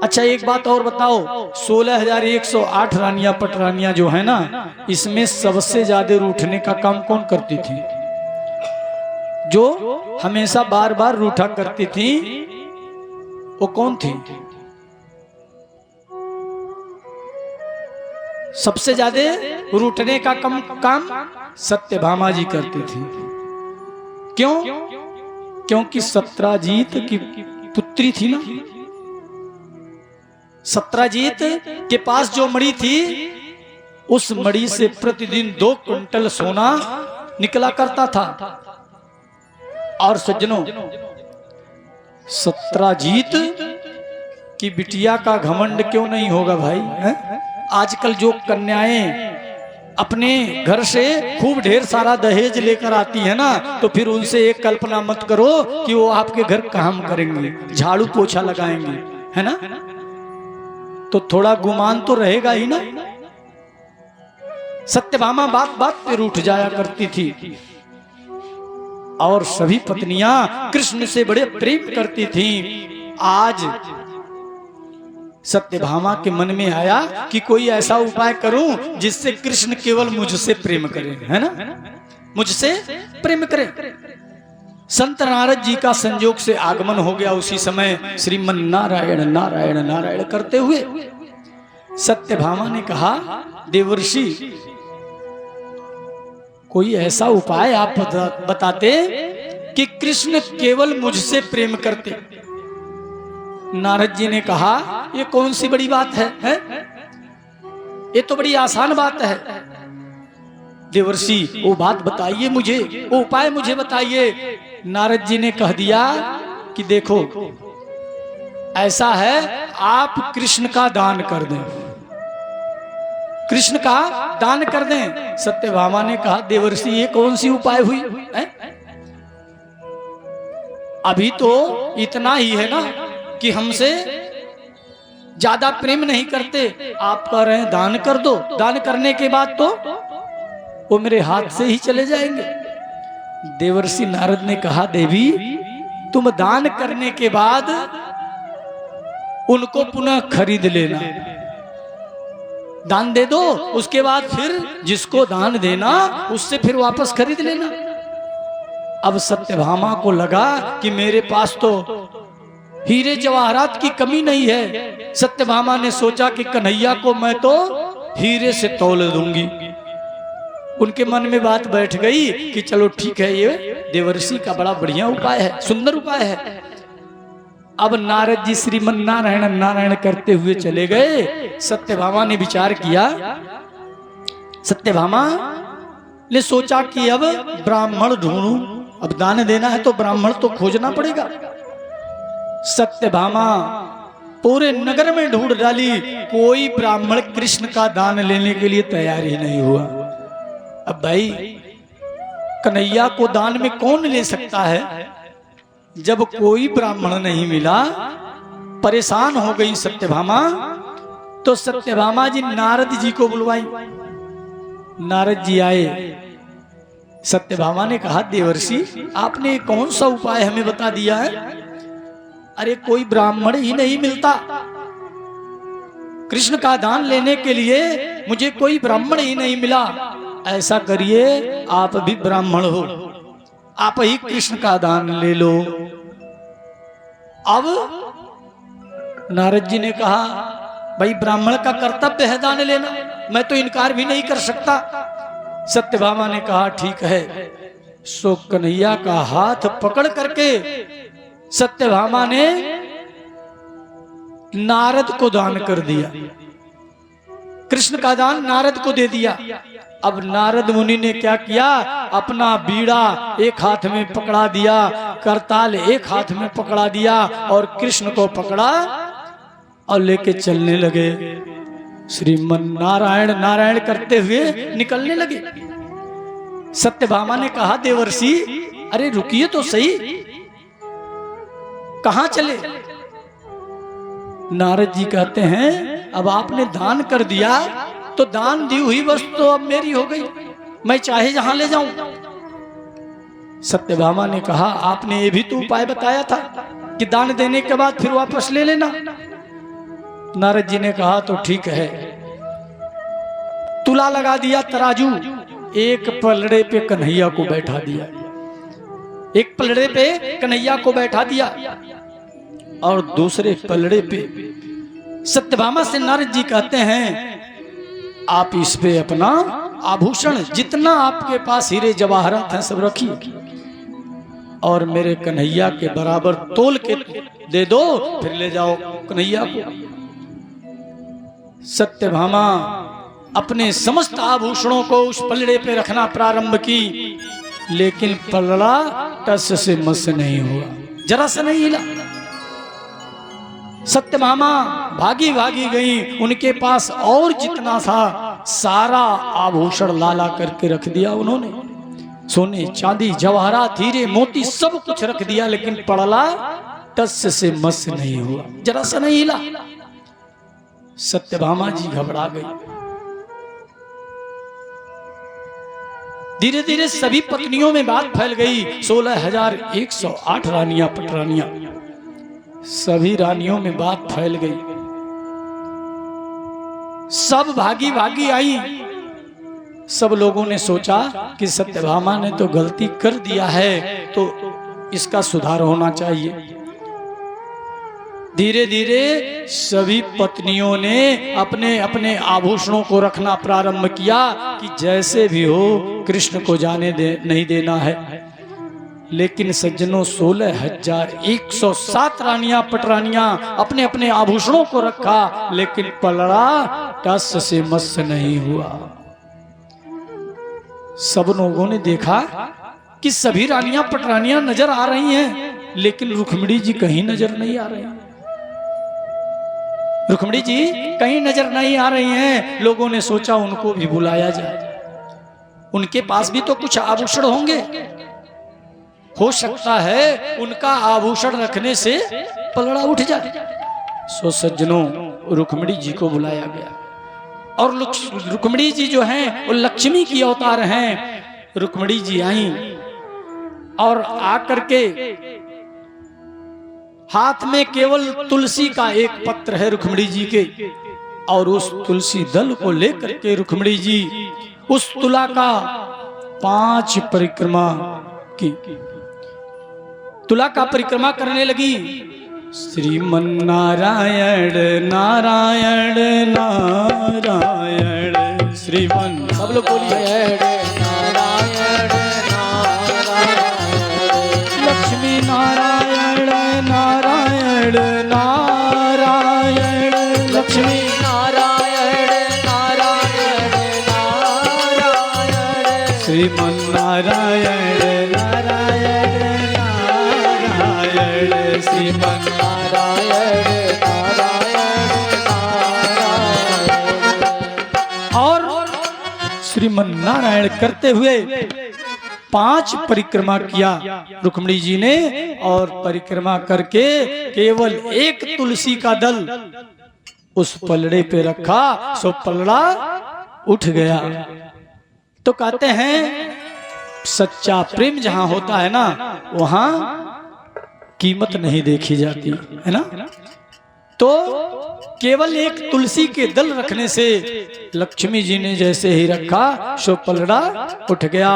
अच्छा एक बात और बताओ, 16,108 रानियां पटरानियां जो है ना, इसमें सबसे ज्यादा रूठने का काम कौन करती थी? जो हमेशा बार बार रूठा करती थी वो कौन थी? सबसे ज्यादा रूठने का काम सत्यभामा जी करती थी। क्यों? क्योंकि सत्राजीत की पुत्री थी ना। सत्राजीत के पास जो मणि थी, उस मणि से प्रतिदिन 2 क्विंटल सोना निकला करता था। और सज्जनों, सत्राजीत की बिटिया का घमंड क्यों नहीं होगा भाई? आजकल जो कन्याएं अपने घर से खूब ढेर सारा दहेज लेकर आती है ना, तो फिर उनसे एक कल्पना मत करो कि वो आपके घर काम करेंगे, झाड़ू पोछा लगाएंगे, है ना? तो थोड़ा गुमान तो रहेगा ही ना। सत्यभामा बात बात पे रूठ जाया करती थी और सभी पत्नियां कृष्ण से बड़े प्रेम करती थीं। आज सत्यभामा के मन में आया कि कोई ऐसा उपाय करूं जिससे कृष्ण केवल मुझसे प्रेम करें, है ना, मुझसे प्रेम करें। संत नारद जी का संयोग से आगमन हो गया। उसी समय श्रीमन नारायण नारायण नारायण करते हुए सत्यभामा ने कहा, देवर्षि कोई ऐसा उपाय आप बताते कि कृष्ण केवल मुझसे प्रेम करते। नारद जी ने कहा, ये कौन सी बड़ी बात है? ये तो बड़ी आसान बात है। देवर्षि वो बात बताइए मुझे, वो उपाय मुझे बताइए। नारद जी ने कह दिया कि देखो ऐसा है, आप कृष्ण का दान कर दें, कृष्ण का दान कर दें। सत्यभामा ने कहा, देवर्षि ये कौन सी उपाय हुई है? अभी तो इतना ही है ना कि हमसे ज्यादा प्रेम नहीं करते, आप कह रहे हैं दान कर दो, दान करने के बाद तो वो मेरे हाथ से ही चले जाएंगे। देवर्षि नारद ने कहा, देवी तुम दान करने के बाद उनको पुनः खरीद लेना, दान दे दो, उसके बाद फिर जिसको दान देना उससे फिर वापस खरीद लेना। अब सत्यभामा को लगा कि मेरे पास तो हीरे जवाहरात की कमी नहीं है। सत्यभामा ने सोचा कि कन्हैया को मैं तो हीरे से तौल दूंगी। उनके मन में बात बैठ गई कि चलो ठीक है, ये देवर्षि का बड़ा बढ़िया उपाय है, सुंदर उपाय है। अब नारद जी श्रीमन नारायण नारायण करते हुए चले गए। सत्यभामा ने विचार किया, सत्यभामा ने सोचा कि अब ब्राह्मण ढूंढूं, अब दान देना है तो ब्राह्मण तो खोजना पड़ेगा। सत्यभामा पूरे नगर में ढूंढ डाली, कोई ब्राह्मण कृष्ण का दान लेने के लिए तैयार ही नहीं हुआ। अब भाई कन्हैया को दान में कौन ले सकता है? जब कोई ब्राह्मण नहीं मिला, परेशान हो गई सत्यभामा, तो सत्यभामा जी नारद जी को बुलवाई। नारद जी आए। सत्यभामा ने कहा, देवर्षि आपने कौन सा उपाय हमें बता दिया है? अरे कोई ब्राह्मण ही नहीं मिलता, कृष्ण का दान लेने के लिए मुझे कोई ब्राह्मण ही नहीं मिला। ऐसा करिए, आप भी ब्राह्मण हो, आप ही कृष्ण का दान ले लो। अब नारद जी ने कहा, भाई ब्राह्मण का कर्तव्य है दान लेना, मैं तो इनकार भी नहीं कर सकता। सत्यभामा ने कहा, ठीक है। सो कन्हैया का हाथ पकड़ करके सत्यभामा ने नारद को दान कर दिया, कृष्ण का दान नारद को दे दिया। अब नारद मुनि ने क्या किया, अपना बीड़ा एक हाथ में पकड़ा दिया, करताल एक हाथ में पकड़ा दिया और कृष्ण को पकड़ा और लेके चलने लगे। श्रीमन नारायण नारायण करते हुए निकलने लगे। सत्यभामा ने कहा, देवर्षि अरे रुकिए तो सही, कहां चले? नारद जी कहते हैं, अब आपने दान कर दिया तो दान दी हुई वस्तु तो अब मेरी हो गई, मैं चाहे जहां ले जाऊं। सत्यभामा ने कहा, आपने ये भी तो उपाय बताया था कि दान देने के बाद फिर वापस ले लेना। नारद जी ने कहा, तो ठीक है। तुला लगा दिया तराजू, एक पलड़े पे कन्हैया को बैठा दिया, एक पलड़े पे कन्हैया को बैठा दिया और दूसरे पलड़े पे सत्यभामा से नारद जी कहते हैं, आप इस पे अपना आभूषण जितना आपके पास हीरे जवाहरात हैं सब रखिए और मेरे कन्हैया के बराबर तोल के दे दो, फिर ले जाओ कन्हैया को। सत्यभामा अपने समस्त आभूषणों को उस पलड़े पे रखना प्रारंभ की, लेकिन पलड़ा टस से मस नहीं हुआ, जरा सा नहीं हिला। सत्यभामा भागी भागी गई, उनके पास और जितना था सारा आभूषण लाला करके रख दिया उन्होंने, सोने चांदी जवाहरात हीरे मोती सब कुछ रख दिया, लेकिन पलड़ा टस से मस नहीं हुआ, जरा सा नहीं हिला। सत्यभामा जी घबरा गई। धीरे धीरे सभी पत्नियों में बात फैल गई। 16,108 रानियां पटरानियां, सभी रानियों में बात फैल गई। सब भागी भागी आई। सब लोगों ने सोचा कि सत्यभामा ने तो गलती कर दिया है, तो इसका सुधार होना चाहिए। धीरे धीरे सभी पत्नियों ने अपने अपने आभूषणों को रखना प्रारंभ किया कि जैसे भी हो कृष्ण को जाने नहीं देना है। लेकिन सज्जनों 16,107 रानियां पटरानियां अपने अपने आभूषणों को रखा, लेकिन पलड़ा टस से मस नहीं हुआ। सब लोगों ने देखा कि सभी रानियां पटरानियां नजर आ रही हैं, लेकिन रुक्मिणी जी कहीं नजर नहीं आ रही। रुक्मिणी जी कहीं नजर नहीं आ रही हैं। लोगों ने सोचा उनको भी बुलाया जाए, उनके पास भी तो कुछ आभूषण होंगे, हो सकता है उनका आभूषण रखने से पलड़ा उठ जाए। सो सज्जनों रुक्मिणी जी को बुलाया गया, और रुक्मिणी जी जो हैं वो लक्ष्मी की अवतार हैं। रुक्मिणी जी आई और आकर के हाथ में केवल तुलसी का एक पत्र है रुक्मिणी जी के, और उस तुलसी दल को लेकर के रुक्मिणी जी उस तुला का 5 परिक्रमा की, तुला का परिक्रमा करने लगी। श्रीमन नारायण नारायण नारायण श्रीमन, सब लोग बोलिए नारायण नारायण, लक्ष्मी नारायण नारायण नारायण, लक्ष्मी नारायण नारायण नारायण, श्रीमन नारायण नारायण नारायण, श्रीमन नारायण नारायण नारायण। और श्रीमन नारायण करते हुए 5 परिक्रमा किया रुक्मिणी जी ने, और परिक्रमा करके केवल एक तुलसी का दल उस पलड़े पे रखा, सो पलड़ा उठ गया। तो कहते हैं सच्चा प्रेम जहां होता है ना, वहां कीमत नहीं देखी जाती है ना। तो केवल एक तुलसी के दल रखने से लक्ष्मी जी ने जैसे ही रखा, सो पलड़ा उठ गया।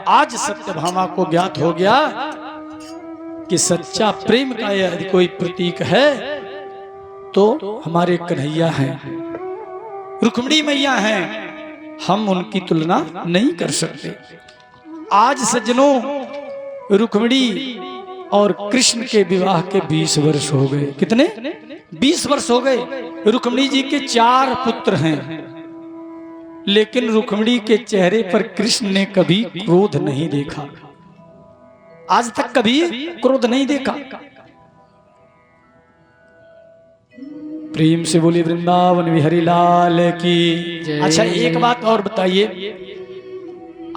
आज सत्यभामा को ज्ञात हो गया कि सच्चा प्रेम का यदि कोई प्रतीक है तो हमारे कन्हैया हैं, रुक्मिणी मैया हैं, हम उनकी तुलना नहीं कर सकते। आज सज्जनों रुक्मिणी और कृष्ण के विवाह के 20 वर्ष हो गए। कितने? 20 वर्ष हो गए। रुक्मिणी जी के 4 पुत्र हैं, लेकिन रुक्मिणी के चेहरे पर कृष्ण ने कभी क्रोध नहीं देखा, आज तक कभी क्रोध नहीं देखा। प्रेम से बोली वृंदावन बिहारी लाल की। अच्छा एक बात और बताइए,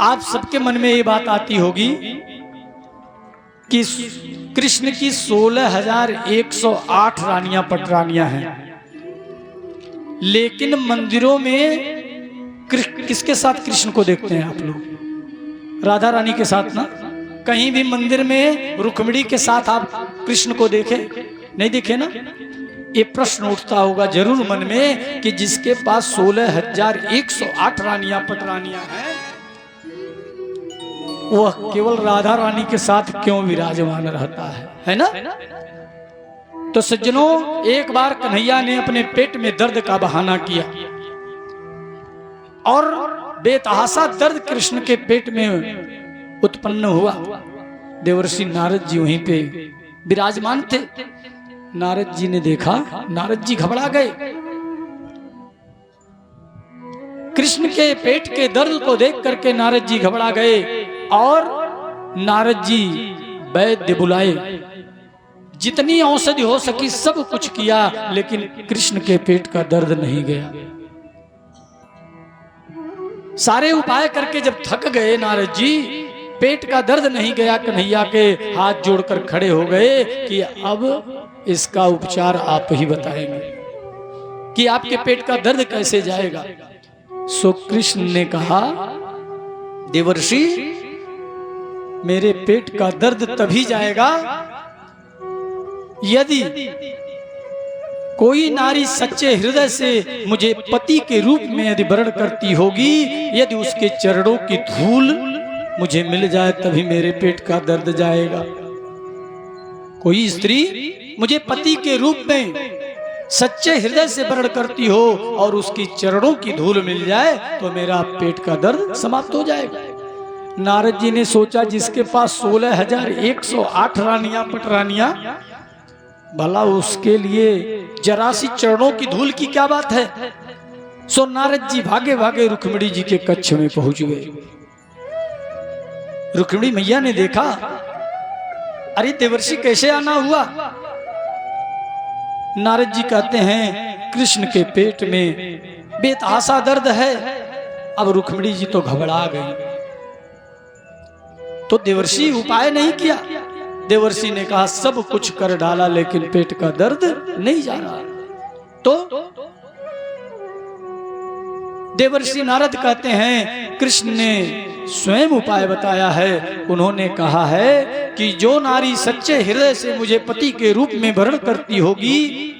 आप सबके मन में ये बात आती होगी कि कृष्ण की 16,108 रानियां पटरानियां हैं, लेकिन मंदिरों में किसके साथ कृष्ण को देखते हैं आप लोग? राधा रानी के साथ ना। कहीं भी मंदिर में रुक्मिणी के साथ आप कृष्ण को देखे? नहीं देखे ना। ये प्रश्न उठता होगा जरूर मन में कि जिसके पास 16,108 रानियां पटरानियां हैं, वह केवल राधा रानी के साथ क्यों विराजमान रहता है ना। तो सज्जनों एक बार कन्हैया ने अपने पेट में दर्द का बहाना किया, और बेतहासा दर्द कृष्ण के पेट में उत्पन्न हुआ। देवर्षि नारद जी वहीं पे विराजमान थे। नारद जी ने देखा, नारद जी घबरा गए। कृष्ण के पेट के दर्द को देख करके नारद जी घबरा गए, और नारद जी वैद्य बुलाए, जितनी औषधि हो सकी सब कुछ किया, लेकिन कृष्ण के पेट का दर्द नहीं गया। सारे उपाय करके जब थक गए नारद जी, पेट का दर्द नहीं गया, कन्हैया के हाथ जोड़कर खड़े हो गए कि अब इसका उपचार आप ही बताएंगे कि आपके पेट का दर्द कैसे जाएगा। सो कृष्ण ने कहा, देवर्षि, मेरे पेट का दर्द तभी जाएगा यदि कोई नारी सच्चे हृदय से मुझे पति के रूप में यदि वर्ण करती होगी, यदि उसके चरणों की धूल मुझे मिल जाए तभी मेरे पेट का दर्द जाएगा। कोई स्त्री मुझे पति के रूप में सच्चे हृदय से वर्ण करती हो और उसकी चरणों की धूल मिल जाए तो मेरा पेट का दर्द समाप्त हो जाएगा। नारद जी ने सोचा, जिसके पास 16,108 रानियां पटरानियां, भला उसके लिए जरा सी चरणों की धूल की क्या बात है। सो नारद जी भागे भागे रुक्मिणी जी के कक्ष में पहुंच गए। रुक्मिणी मैया ने देखा, अरे देवर्षि कैसे आना हुआ। नारद जी कहते हैं, कृष्ण के पेट में बेतहासा दर्द है। अब रुक्मिणी जी तो घबरा गई। तो देवर्षि उपाय नहीं किया। देवर्षि ने कहा, सब कुछ कर डाला लेकिन पेट का दर्द नहीं जा रहा। तो देवर्षि नारद कहते हैं, कृष्ण ने स्वयं उपाय बताया है। उन्होंने कहा है कि जो नारी सच्चे हृदय से मुझे पति के रूप में वर्ण करती होगी,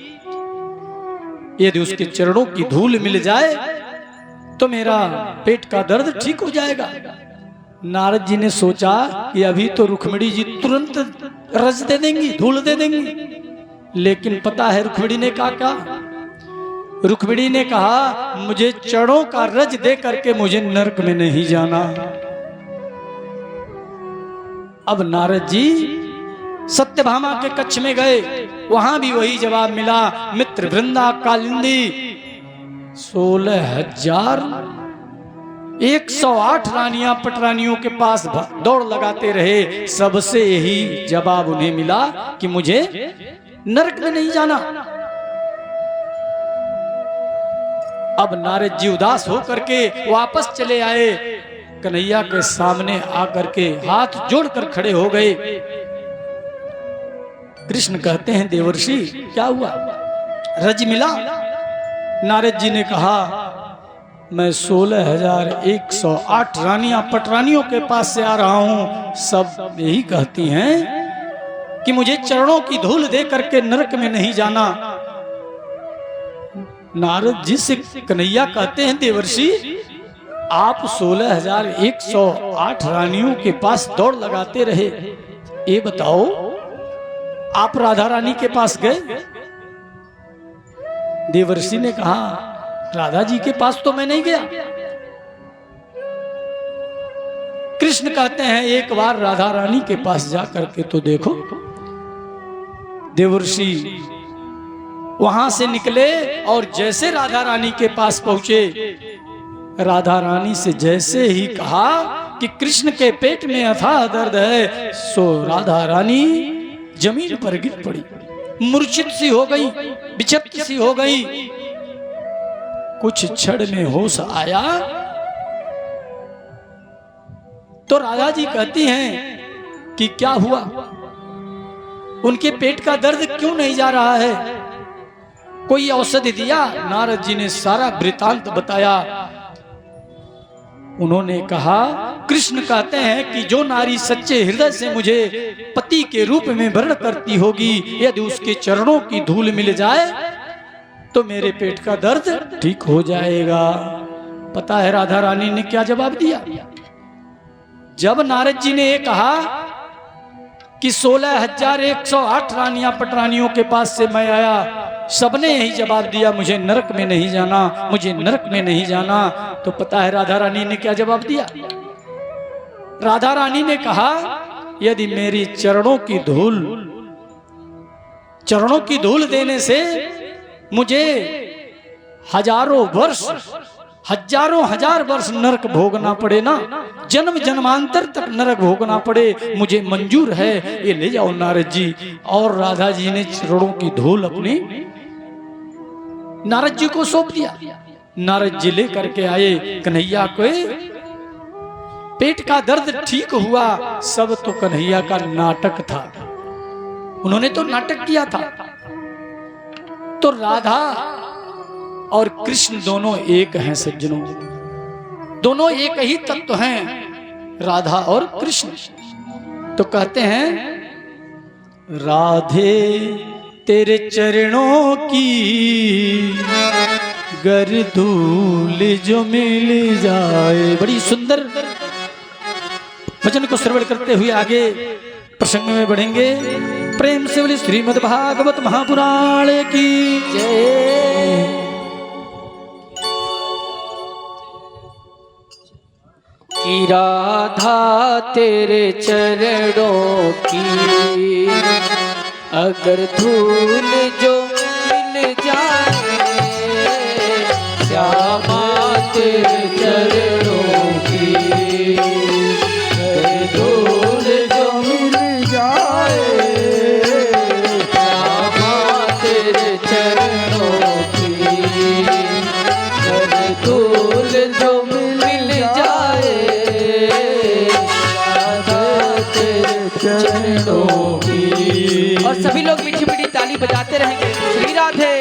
यदि उसके चरणों की धूल मिल जाए तो मेरा पेट का दर्द ठीक हो जाएगा। नारद जी ने सोचा कि अभी तो रुक्मिणी जी तुरंत रज दे देंगी, धूल दे देंगी, लेकिन पता है रुक्मिणी ने कहा, रुक्मिणी ने कहा, मुझे चरणों का रज दे करके मुझे नरक में नहीं जाना। अब नारद जी सत्यभामा के कक्ष में गए, वहां भी वही जवाब मिला। मित्र वृंदा कालिंदी 16,108 रानियां पटरानियों के पास दौड़ लगाते रहे, सबसे यही जवाब उन्हें मिला कि मुझे नरक में नहीं जाना। अब नारद जी उदास होकर के वापस चले आए। कन्हैया के सामने आकर के हाथ जोड़कर खड़े हो गए। कृष्ण कहते हैं, देवर्षि क्या हुआ, रज मिला। नारद जी ने कहा, मैं 16,108 रानियां पटरानियों के पास से आ रहा हूं। सब यही कहती हैं कि मुझे चरणों की धूल दे करके नरक में नहीं जाना। नारद जी से कन्हैया कहते हैं, देवर्षि आप 16,108 रानियों के पास दौड़ लगाते रहे, ये बताओ आप राधा रानी के पास गए? देवर्षि ने कहा, राधा जी के पास तो मैं नहीं गया। कृष्ण कहते हैं, एक बार राधा रानी के पास जाकर के तो देखो। देवर्षि वहां से निकले और जैसे राधा रानी के पास पहुंचे, राधा रानी से जैसे ही कहा कि कृष्ण के पेट में अथाह दर्द है, सो राधा रानी जमीन पर गिर पड़ी, मूर्छित सी हो गई, विक्षिप्त सी हो गई। कुछ क्षण में होश आया तो राधा जी कहती हैं कि क्या हुआ, उनके पेट का दर्द क्यों नहीं जा रहा है, कोई औषधि दिया? नारद जी ने सारा वृतांत बताया। उन्होंने कहा, कृष्ण कहते हैं कि जो नारी सच्चे हृदय से मुझे पति के रूप में वर्ण करती होगी, यदि उसके चरणों की धूल मिल जाए तो मेरे पेट का दर्द ठीक हो जाएगा। पता है राधा रानी ने क्या जवाब दिया? जब नारद जी ने ये कहा कि 16,108 रानियां पटरानियों के पास से मैं आया, सबने यही जवाब दिया, मुझे नरक में नहीं जाना, मुझे नरक में नहीं जाना। तो पता है राधा रानी ने क्या जवाब दिया? राधा रानी ने कहा, यदि मेरी चरणों की धूल देने से मुझे हजारों हजार वर्ष नरक भोगना पड़े ना, जन्म जन्मांतर तक नरक भोगना पड़े, मुझे मंजूर है, ये ले जाओ नारद जी। और राधा जी ने चरणों की धूल अपनी नारद जी को सौंप दिया। नारद जी लेकर के आए कन्हैया को, पेट का दर्द ठीक हुआ। सब तो कन्हैया का नाटक था, उन्होंने तो नाटक किया था। तो राधा और कृष्ण दोनों एक हैं सज्जनों, दोनों एक ही तत्व हैं। राधा और कृष्ण। तो कहते हैं राधे तेरे चरणों की गर धूल जो मिल जाए। बड़ी सुंदर भजन को श्रवण करते हुए आगे प्रसंग में बढ़ेंगे। प्रेम से बोले श्रीमद् भागवत महापुराण की जय। कि राधा तेरे चरणों की अगर धूल जो मिल जाए, श्यामा तेरे चरणों की अगर धूल जो मिल जाए, श्यामा तेरे चरणों की अगर धूल जो मिल जाए, चरणों की। और सभी लोग मीठी मीठी ताली बजाते रहेंगे। श्री राधे।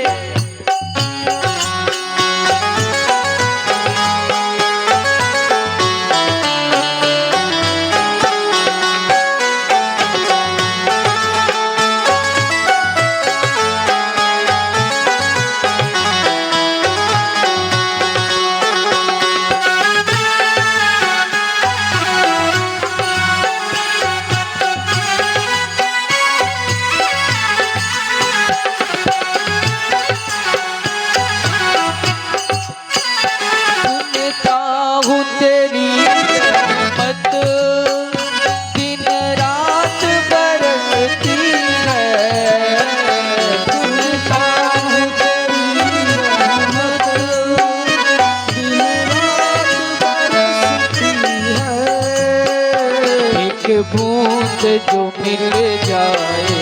बूंद जो मिल जाए,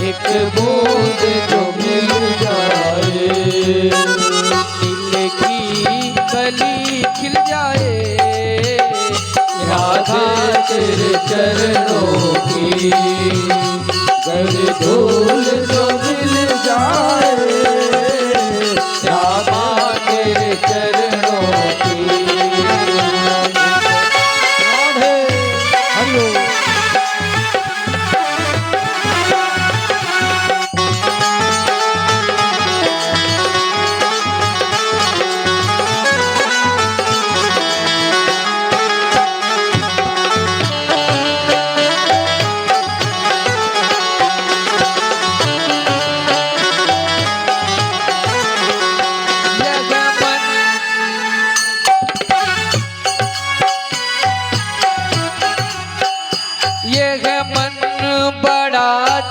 एक बूंद जो मिल जाए, दिल की कली खिल जाए, राधा तेरे चरणों की गर धूल जो मिल जाए, श्यामा तेरे चरणों की।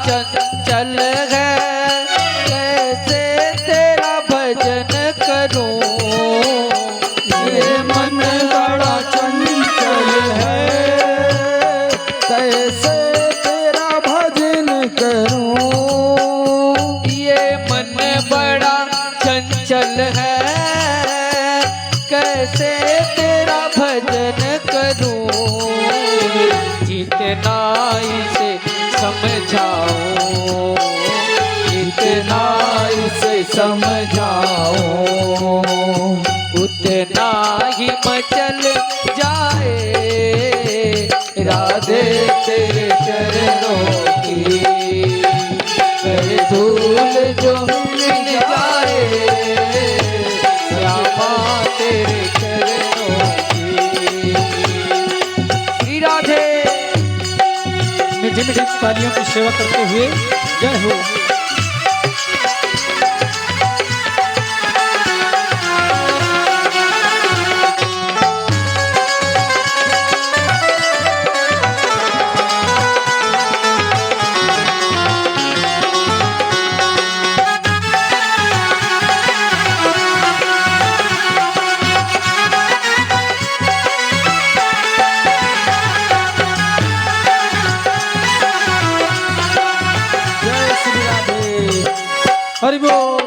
चंचल है कैसे तेरा भजन करूं, ये मन बड़ा चंचल है कैसे तेरा भजन करूं, ये मन बड़ा चंचल है कैसे तेरा भजन करूं, जितना इसे समझाऊं, इतना इसे समझाऊं, उतना ही मचल जाए, राधे तेरे चरणों की कर धूल जो मिल जाए, श्यामा तेरे चरणों की। श्री राधे। मीठी मीठी तालियों की सेवा करते हुए जय हो। हरि बोल।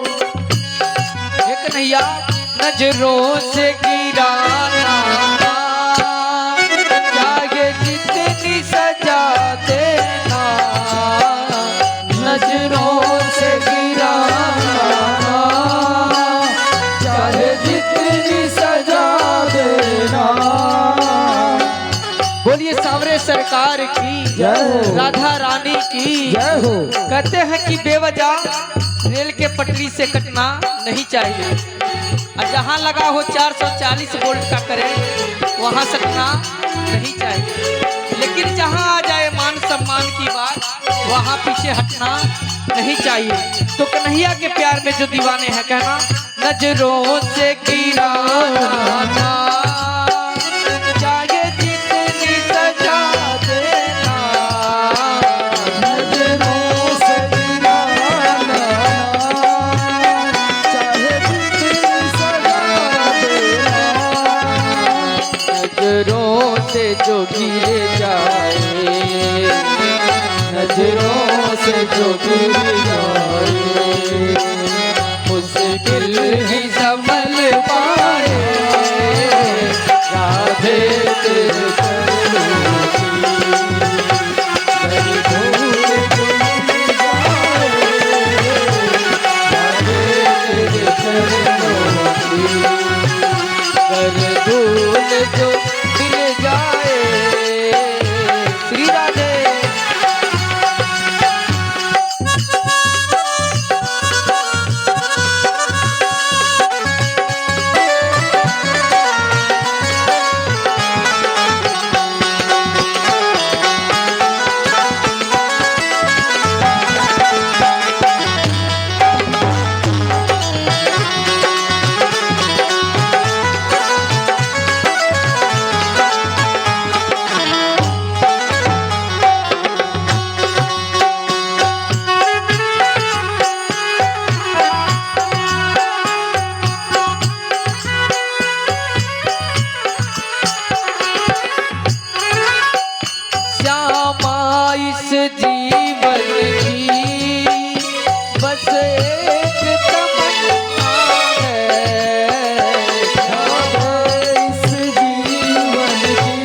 ये कन्हैया नजरों से गिराना चाहे जितनी सजा देना, नजरों से गिराना चाहे जितनी सजा देना, बोलिए सांवरे सरकार की, जय हो। राधा रानी की जय हो। कहते हैं कि बेवजह रेल के पटरी से कटना नहीं चाहिए, और जहां लगा हो 440 वोल्ट का करंट वहां सटना नहीं चाहिए, लेकिन जहां आ जाए मान सम्मान की बात वहां पीछे हटना नहीं चाहिए। तो कन्हैया के प्यार में जो दीवाने हैं कहना, नजरों से गिराना चाहे जितनी सजा देना, नजरों से गिराना चाहे जितनी सजा देना, नजरों से जो गिर जाए, नजरों से जो गिर जाए, मुश्किल ही संभल पाए, राधे तेरे चरणों की गली धूल धूल कर धूल जो मिल जाए। श्री राधे। श्यामा इस जीवन की बस एक तमन्ना है, इस जीवन की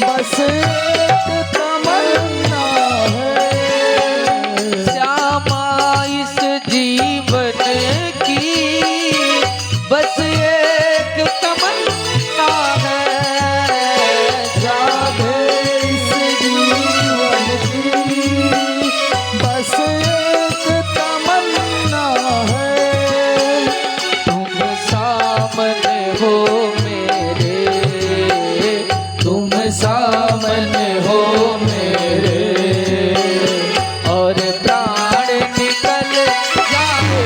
बस एक तमन्ना है, श्यामा इस जीवन की बस एक तमन्ना है, राधे इस जीवन की बस एक तमन्ना है, तुम सामने हो मेरे, तुम सामने हो मेरे, और प्राण निकल जाए,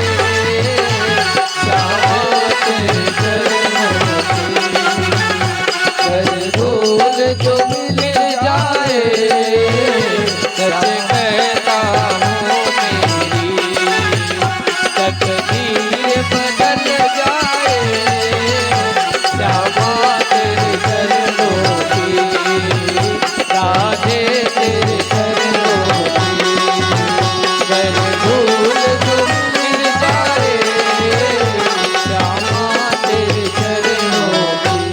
तेरे चरणों कर धूल जो मिल जाए, सच कहता हूँ मेरी तकदीर बदल जाए, श्यामा तेरे चरणों की, राधे तेरे चरणों की, कर धूल जो मिल जाए, श्यामा तेरे चरणों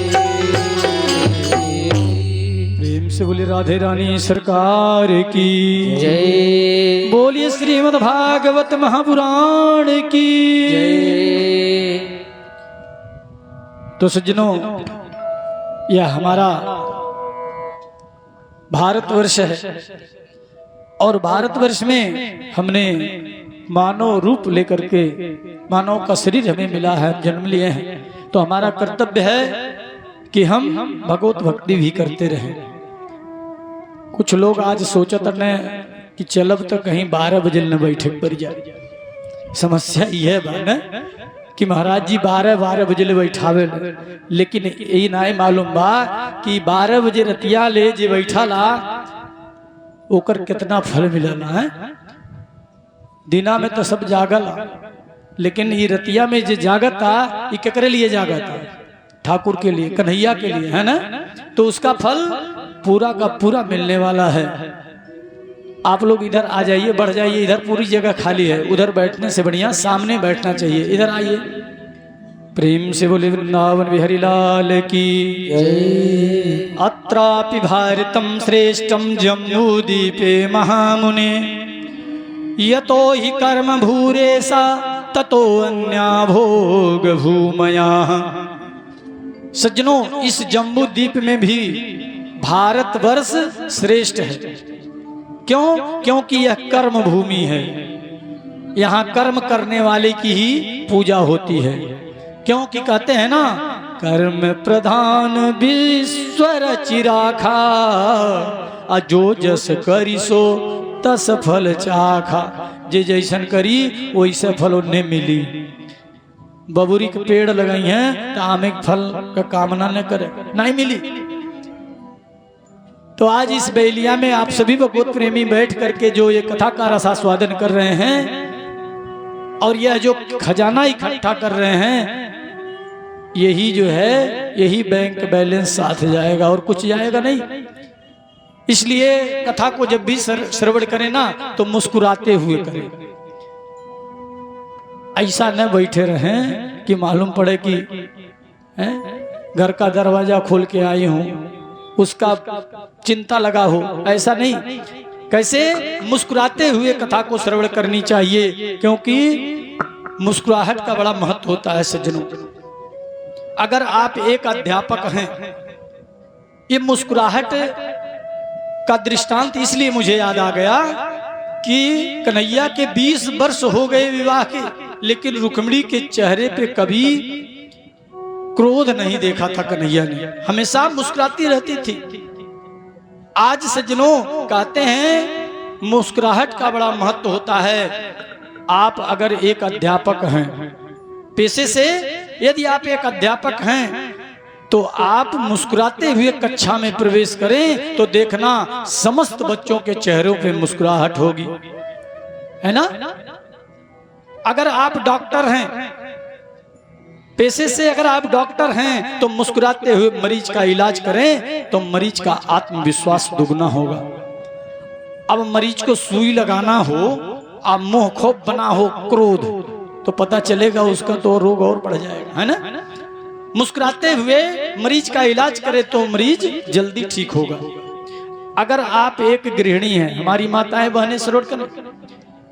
की। प्रेम से बोले राधे रानी सरकार की जय बोलिए श्रीमद् भागवत महापुराण की जय। तो सज्जनों, यह हमारा भारतवर्ष है और भारतवर्ष में हमने मानव रूप लेकर के, मानव का शरीर हमें मिला है, जन्म लिए हैं, तो हमारा कर्तव्य है कि हम भगवत भक्ति भी करते रहें। कुछ लोग आज सोचत ने कि चलब तो कहीं 12 बजे न बैठक पर जाए। समस्या यह बा न कि महाराज जी 12 बजे ले बैठावे, लेकिन ये नहीं मालूम बा कि 12 बजे रतिया ले जे बैठा ला ओकर कितना फल मिलला है। दिना में तो सब जागला, लेकिन ये रतिया में जे जागता ये केकरे लिए जागता? ठाकुर के लिए, कन्हैया के लिए, है ना। तो उसका फल पूरा का पूरा मिलने वाला है। आप लोग इधर आ जाइए, बढ़ जाइए, इधर पूरी जगह खाली है, उधर बैठने से बढ़िया सामने बैठना चाहिए। इधर आइए, प्रेम से बोले वृंदावन बिहारी लाल की जय। अत्रापि भारतम श्रेष्ठम जम्बूद्वीपे महामुने, यतो हि कर्म भूरेसा ततो अन्या भोग भूमया। सज्जनों, इस जम्बू द्वीप में भी भारतवर्ष श्रेष्ठ है। क्यों? क्योंकि यह कर्म भूमि है, यहाँ कर्म करने वाले की ही पूजा होती है। क्योंकि कहते हैं ना, कर्म प्रधान विश्वर चिराखा, जो जस करी सो तस फल चाखा। जे जैसन करी वैसे फल उन्हें मिली। बबूरी के पेड़ लगाई हैं तो आम एक फल का कामना न करे, नहीं मिली। तो आज इस बेलिया में आप सभी भगवत प्रेमी बैठ करके जो ये कथा का रसास्वादन कर रहे हैं और यह जो खजाना इकट्ठा कर रहे हैं, यही जो है यही बैंक बैलेंस साथ जाएगा और कुछ जाएगा नहीं। इसलिए कथा को जब भी श्रवण करें ना तो मुस्कुराते हुए करें। ऐसा न बैठे रहें कि मालूम पड़े कि घर का दरवाजा खोल के आई हूं, उसका चिंता लगा हो, ऐसा नहीं। कैसे? मुस्कुराते हुए कथा को श्रवण करनी चाहिए, क्योंकि मुस्कुराहट का बड़ा महत्व होता है सज्जनों। अगर आप एक अध्यापक हैं, ये मुस्कुराहट का दृष्टांत इसलिए मुझे याद आ गया कि कन्हैया के 20 वर्ष हो गए विवाह के, लेकिन रुक्मिणी के चेहरे पे कभी क्रोध नहीं देखा था कन्हैया ने, हमेशा मुस्कुराती रहती थी। आज सज्जनों कहते हैं मुस्कुराहट का बड़ा महत्व होता है। आप अगर एक अध्यापक हैं पेशे से, यदि आप एक अध्यापक हैं तो आप मुस्कुराते हुए कक्षा में प्रवेश करें तो देखना समस्त बच्चों के चेहरों पे मुस्कुराहट होगी, है ना। अगर आप डॉक्टर हैं पेशे से, अगर आप डॉक्टर हैं तो मुस्कुराते हुए मरीज का इलाज करें तो मरीज का आत्मविश्वास दुगना होगा। अब मरीज को सुई लगाना हो, अब मुंह खोप बना हो क्रोध, तो पता चलेगा उसका तो रोग और बढ़ जाएगा, है ना। मुस्कुराते हुए मरीज का इलाज करे तो मरीज जल्दी ठीक होगा। अगर आप एक गृहिणी हैं, हमारी माताएं बहनें श्रोत करें,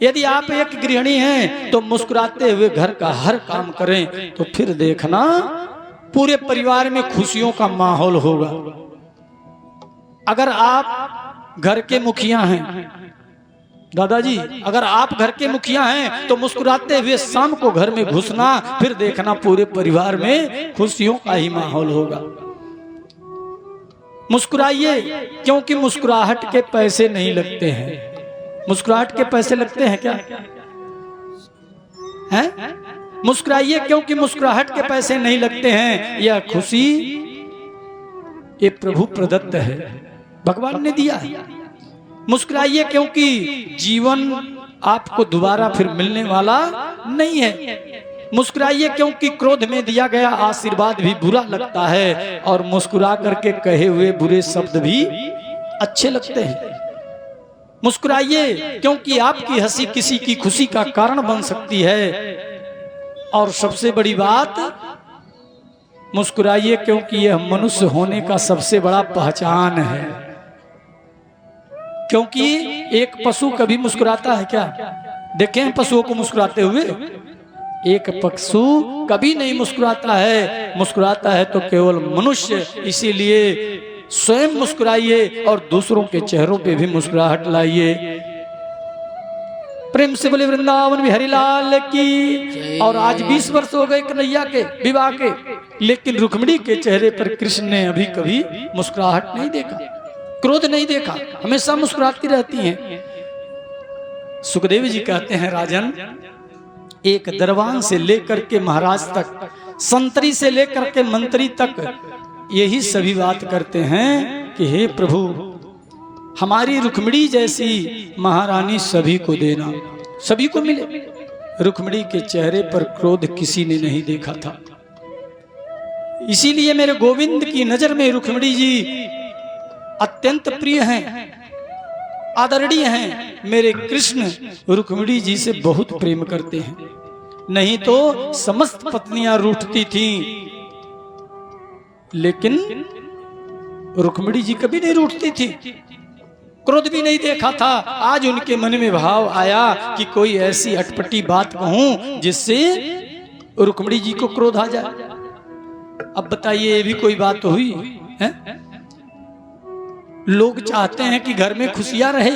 यदि आप एक गृहिणी हैं तो मुस्कुराते हुए घर का हर काम करें तो फिर देखना पूरे परिवार में खुशियों का माहौल होगा। अगर आप घर के मुखिया हैं, दादाजी अगर आप घर के मुखिया हैं तो मुस्कुराते हुए शाम को घर में घुसना, फिर देखना पूरे परिवार में खुशियों का ही माहौल होगा। मुस्कुराइए, क्योंकि मुस्कुराहट के पैसे नहीं लगते हैं। मुस्कुराहट के पैसे लगते हैं क्या? हैं? मुस्कुराइए, क्योंकि मुस्कुराहट के पैसे नहीं लगते हैं। यह खुशी ये प्रभु प्रदत्त है, भगवान ने दिया है। मुस्कुराइए, क्योंकि जीवन आपको दोबारा फिर मिलने वाला नहीं है। मुस्कुराइए, क्योंकि क्रोध में दिया गया आशीर्वाद भी बुरा लगता है और मुस्कुरा करके कहे हुए बुरे शब्द भी अच्छे लगते हैं। मुस्कुराइए, क्योंकि आपकी हंसी किसी की खुशी का कारण बन सकती है। और सबसे बड़ी बात, मुस्कुराइए क्योंकि यह मनुष्य होने का सबसे बड़ा पहचान है। क्योंकि एक पशु कभी मुस्कुराता है क्या? देखें हैं पशुओं को मुस्कुराते हुए? एक पशु कभी नहीं मुस्कुराता है। मुस्कुराता है तो केवल मनुष्य। इसीलिए स्वयं मुस्कुराइए और दूसरों के चेहरों पे भी मुस्कुराहट लाइए। प्रेम से बोले वृंदावन बिहारी लाल की। और आज 20 वर्ष हो गए कन्हैया के विवाह के, लेकिन रुक्मिणी के चेहरे पर कृष्ण ने अभी कभी मुस्कुराहट नहीं देखा, क्रोध नहीं देखा, हमेशा मुस्कुराती रहती हैं। सुखदेव जी कहते हैं, राजन एक दरबान से लेकर के महाराज तक, संतरी से लेकर के मंत्री तक यही सभी बात करते हैं कि हे प्रभु हमारी रुक्मिणी जैसी महारानी सभी को देना, सभी को मिले। रुक्मिणी के चेहरे पर क्रोध किसी ने नहीं देखा था। इसीलिए मेरे गोविंद की नजर में रुक्मिणी जी अत्यंत प्रिय हैं, आदरणीय हैं। मेरे कृष्ण रुक्मिणी जी से बहुत प्रेम करते हैं। नहीं तो समस्त पत्नियां रूठती थीं, लेकिन रुक्मिणी जी कभी नहीं रूठती थी, क्रोध भी नहीं देखा था। आज उनके मन में भाव आया कि कोई ऐसी अटपटी बात कहूं जिससे रुक्मिणी जी को क्रोध आ जाए। अब बताइए, ये भी कोई बात हुई है? लोग चाहते हैं कि घर में खुशियां रहे,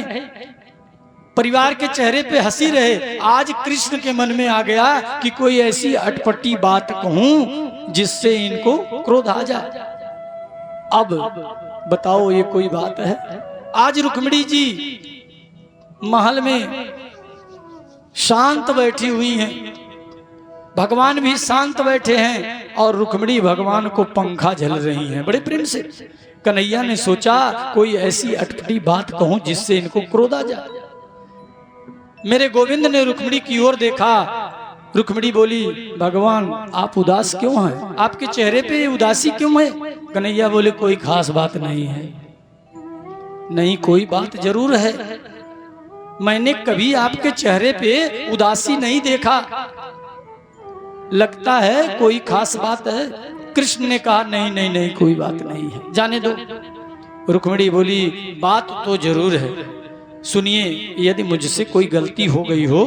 परिवार के चेहरे पे हंसी रहे। आज कृष्ण के मन में आ गया कि कोई ऐसी अटपटी बात कहूं जिससे इनको क्रोध आ जाए। अब बताओ ये कोई बात है? आज रुक्मिणी जी महल में शांत बैठी हुई हैं, भगवान भी शांत बैठे हैं और रुक्मिणी भगवान को पंखा झल रही हैं बड़े प्रेम से। कन्हैया ने सोचा कोई ऐसी अटपटी बात कहूं जिससे इनको क्रोध आ जाए। मेरे गोविंद ने रुक्मिणी की ओर देखा। रुक्मिणी बोली, भगवान आप उदास क्यों हैं? आपके चेहरे पे उदासी क्यों है? कन्हैया बोले, कोई खास बात नहीं है। नहीं, कोई बात जरूर है। मैंने कभी आपके चेहरे पे उदासी नहीं देखा, लगता है कोई खास बात है। कृष्ण ने कहा, नहीं नहीं नहीं, कोई बात नहीं है, जाने दो। रुक्मिणी बोली, बात तो जरूर है, सुनिए, यदि मुझसे कोई गलती हो गई हो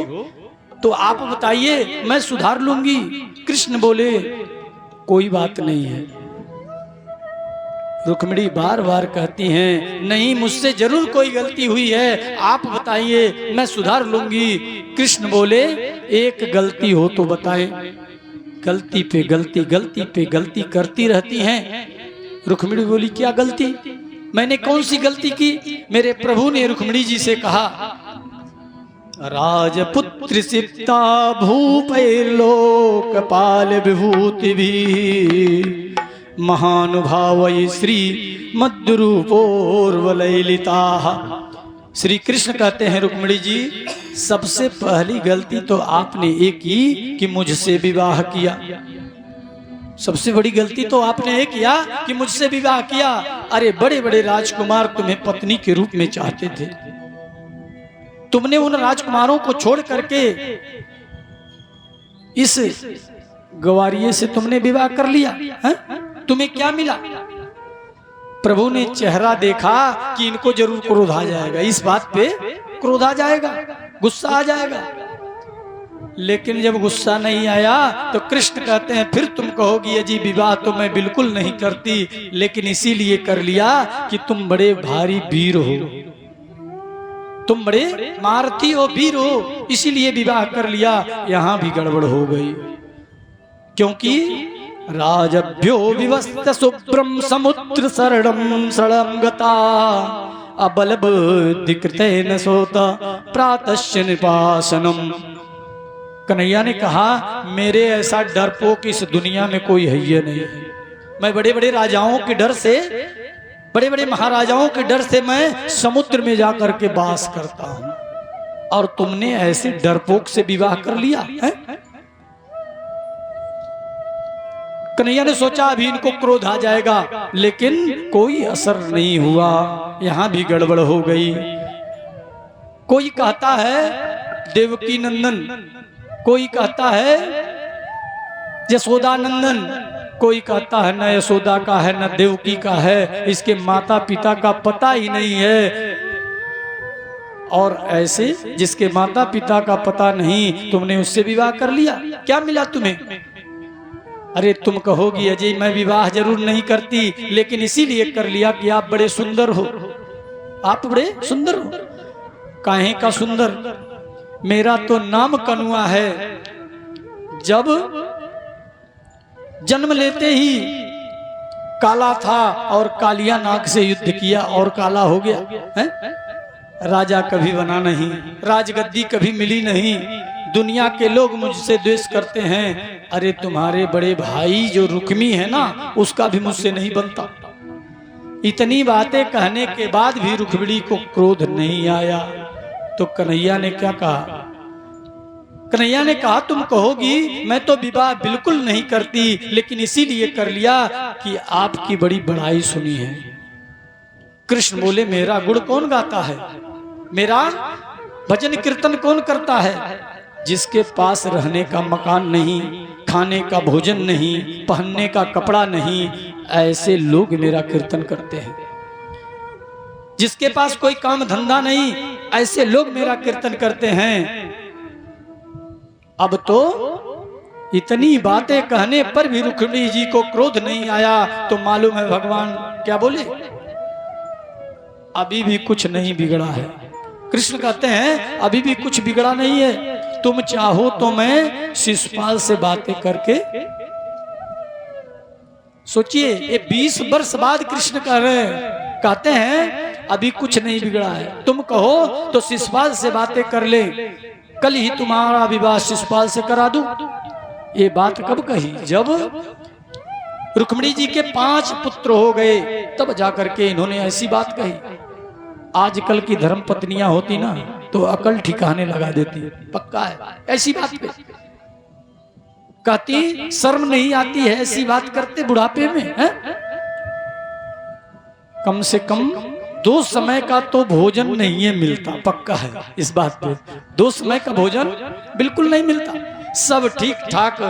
तो आप बताइए, मैं सुधार लूंगी। कृष्ण बोले, कोई बात नहीं है। रुक्मिणी बार बार कहती हैं, नहीं, मुझसे जरूर कोई गलती हुई है, आप बताइए, मैं सुधार लूंगी। कृष्ण बोले, एक गलती हो तो बताएं। गलती पे गलती, गलती पे गलती करती रहती हैं। रुक्मिणी बोली, क्या गलती? मैंने कौन सी गलती की? मेरे प्रभु ने रुक्मिणी जी से कहा, राजपुत्र सिप्ता भूपैर्लोकपाल विभूति भी महानुभाव श्री मद्रूपोर्वललिता। श्री कृष्ण कहते हैं, रुक्मिणी जी, सबसे पहली गलती तो आपने ये की कि मुझसे विवाह किया। सबसे बड़ी गलती तो आपने ये किया कि मुझसे विवाह किया। अरे बड़े बड़े राजकुमार तुम्हें पत्नी के रूप में चाहते थे, तुमने उन राजकुमारों को छोड़ करके इस गवारिये से तुमने विवाह कर लिया है? तुम्हें क्या मिला? प्रभु ने चेहरा देखा कि इनको जरूर क्रोध आ जाएगा, इस बात पे क्रोध आ जाएगा, गुस्सा आ जाएगा। लेकिन जब गुस्सा नहीं आया तो कृष्ण कहते हैं, फिर तुम कहोगी अजी विवाह तो मैं बिल्कुल नहीं करती, लेकिन इसीलिए कर लिया कि तुम बड़े भारी वीर हो, तुम बड़े मारती हो, वीर हो, इसीलिए विवाह कर लिया। यहां भी गड़बड़ हो गई, क्योंकि राजभ्यो विवस्त शुभ्रम समुद्र शरणम शरणम गता अबल बुद्धिकृते न सोता प्रातश्च निपासनम। कन्हैया ने कहा, मेरे ऐसा डरपोक इस दुनिया में कोई है ही नहीं। मैं बड़े बड़े राजाओं के डर से, बड़े बड़े महाराजाओं के डर से मैं समुद्र में जाकर के वास करता हूं, और तुमने ऐसे डरपोक से विवाह कर लिया है? कन्हैया ने सोचा अभी इनको क्रोध आ जाएगा, लेकिन कोई असर नहीं हुआ, यहां भी गड़बड़ हो गई। कोई कहता है देवकी नंदन, कोई कहता है यशोदा नंदन, कोई कहता है न यशोदा का है न देवकी का है, इसके माता पिता का पता ही नहीं है। और ऐसे जिसके माता पिता का पता नहीं, तुमने उससे विवाह कर लिया, क्या मिला तुम्हें? अरे तुम कहोगी अजय मैं विवाह जरूर नहीं करती, लेकिन इसीलिए कर लिया कि आप बड़े सुंदर हो, आप बड़े सुंदर हो। काहे का सुंदर? मेरा तो नाम कनुआ है। जब जन्म लेते ही काला था और कालिया नाग से युद्ध किया और काला हो गया है? राजा कभी बना नहीं, राजगद्दी कभी मिली नहीं, दुनिया के लोग मुझसे द्वेष करते हैं। अरे तुम्हारे बड़े भाई जो रुक्मी है ना, उसका भी मुझसे नहीं बनता। इतनी बातें कहने के बाद भी रुक्मिणी को क्रोध नहीं आया। तो कन्हैया ने क्या कहा? कन्हैया ने कहा तुम कहोगी मैं तो विवाह बिल्कुल नहीं करती, लेकिन इसीलिए कर लिया कि आपकी बड़ी बड़ाई सुनी है। कृष्ण बोले मेरा गुण कौन गाता है, मेरा भजन कीर्तन कौन करता है? जिसके पास रहने का मकान नहीं, खाने का भोजन नहीं, पहनने का कपड़ा नहीं, ऐसे लोग मेरा कीर्तन करते हैं। जिसके पास कोई काम धंधा नहीं, ऐसे लोग मेरा कीर्तन करते हैं। अब तो इतनी बातें कहने पर भी रुक्मिणी जी को क्रोध नहीं आया, तो मालूम है भगवान क्या बोले? अभी भी कुछ नहीं बिगड़ा है। कृष्ण कहते हैं अभी भी कुछ बिगड़ा नहीं है, तुम चाहो तो मैं शिशुपाल से बातें करके। सोचिए ये 20 वर्ष बाद कृष्ण कह रहे हैं, कहते हैं अभी कुछ नहीं बिगड़ा है, तुम कहो तो शिशुपाल से बातें कर ले, कल ही तुम्हारा विवाह शिशुपाल से करा दूं। ये बात कब कही? जब रुक्मिणी जी के 5 पुत्र हो गए तब जाकर के इन्होंने ऐसी बात कही। आजकल की धर्म पत्नियां होती ना तो अकल ठिकाने लगा देती, पक्का है ऐसी बात पे। कहती शर्म नहीं आती है ऐसी बात करते बुढ़ापे में है? कम से कम 2 समय का तो भोजन नहीं है मिलता, पक्का है इस बात पे। 2 समय का भोजन बिल्कुल नहीं मिलता, सब ठीक ठाक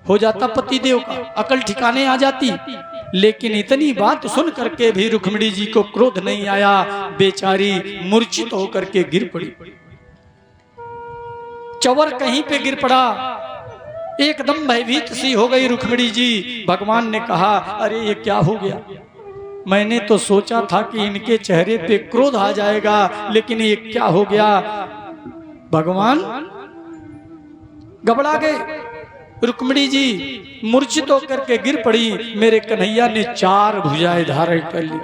हो जाता पतिदेव का, अकल ठिकाने आ जाती। लेकिन इतनी बात सुन करके भी रुक्मिणी जी को क्रोध नहीं आया, बेचारी मूर्छित होकर के गिर पड़ी। चवर कहीं पे गिर पड़ा, एकदम भयभीत सी हो गई रुक्मिणी जी। भगवान ने कहा अरे ये क्या हो गया? मैंने तो सोचा था कि इनके चेहरे पे क्रोध आ जाएगा, लेकिन ये क्या हो गया? भगवान घबरा गए। रुक्मिणी जी मूर्छित होकर के गिर पड़ी। मेरे कन्हैया ने 4 भुजाएं धारण कर ली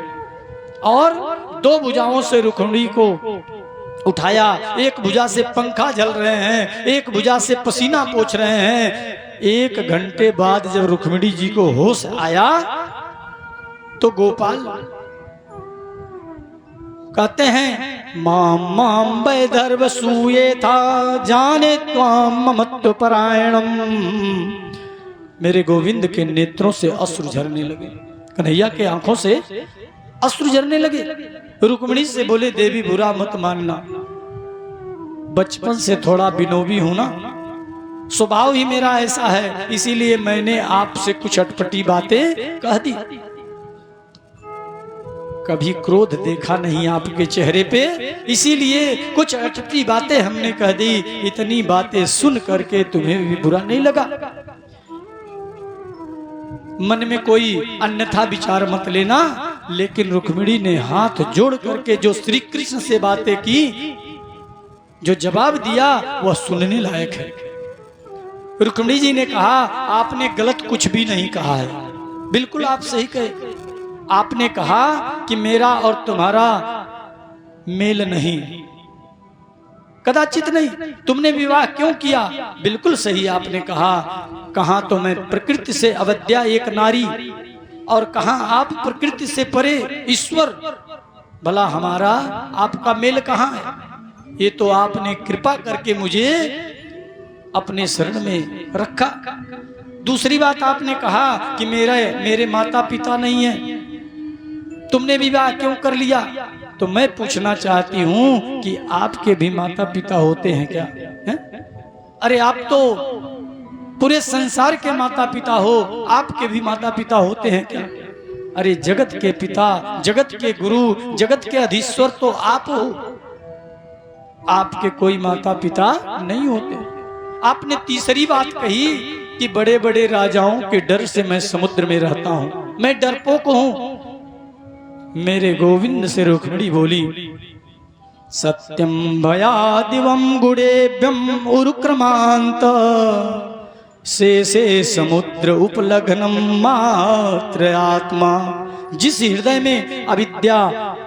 और 2 भुजाओं से रुक्मिणी को उठाया। एक भुजा से पंखा झल रहे हैं, एक भुजा से पसीना पोंछ रहे हैं। 1 घंटे बाद जब रुक्मिणी जी को होश आया तो गोपाल कहते हैं माम माम वैधर्व सूये था जाने त्वाम ममत्व परायणम। मेरे गोविंद के नेत्रों से अश्रु झरने लगे, कन्हैया के आंखों से अश्रु झरने लगे। रुक्मिणी से बोले देवी बुरा मत मानना, बचपन से थोड़ा बिनोबी हूं ना, स्वभाव ही मेरा ऐसा है, इसीलिए मैंने आपसे कुछ अटपटी बातें कह दी। कभी क्रोध देखा नहीं आपके चेहरे पे, इसीलिए कुछ अटपटी बातें हमने कह दी। इतनी बातें सुन करके तुम्हें भी बुरा नहीं लगा? मन में कोई अन्यथा विचार मत लेना। लेकिन रुक्मिणी ने हाथ जोड़ करके जो श्री कृष्ण से बातें की, जो जवाब दिया वह सुनने लायक है। रुक्मिणी जी ने कहा आपने गलत कुछ भी नहीं कहा है, बिल्कुल आप सही कहे। आपने कहा कि मेरा और तुम्हारा मेल नहीं, कदाचित नहीं। तुमने विवाह क्यों किया? बिल्कुल सही आपने कहा। कहा तो मैं प्रकृति से अवध्या एक नारी, और कहा आप प्रकृति से परे ईश्वर। भला हमारा आपका मेल कहाँ है? ये तो आपने कृपा करके मुझे अपने शरण में रखा। दूसरी बात आपने कहा कि मेरे माता पिता नहीं है, तुमने विवाह क्यों कर लिया? तो मैं पूछना चाहती हूं कि आपके भी माता पिता होते हैं क्या? है? अरे आप तो पूरे संसार के माता पिता हो, आपके भी माता पिता होते हैं क्या? अरे जगत के पिता, जगत के गुरु, जगत के अधीश्वर तो आप हो, आपके कोई माता पिता नहीं होते। आपने तीसरी बात कही कि बड़े बड़े राजाओं के डर से मैं समुद्र में रहता हूं, मैं डरपोक हूं। मेरे गोविंद से रुक्मिणी बोली सत्यम भयादिवम गुडेभ्यम उरुक्रमांत से समुद्र उपलग्नम मात्र आत्मा। जिस हृदय में अविद्या,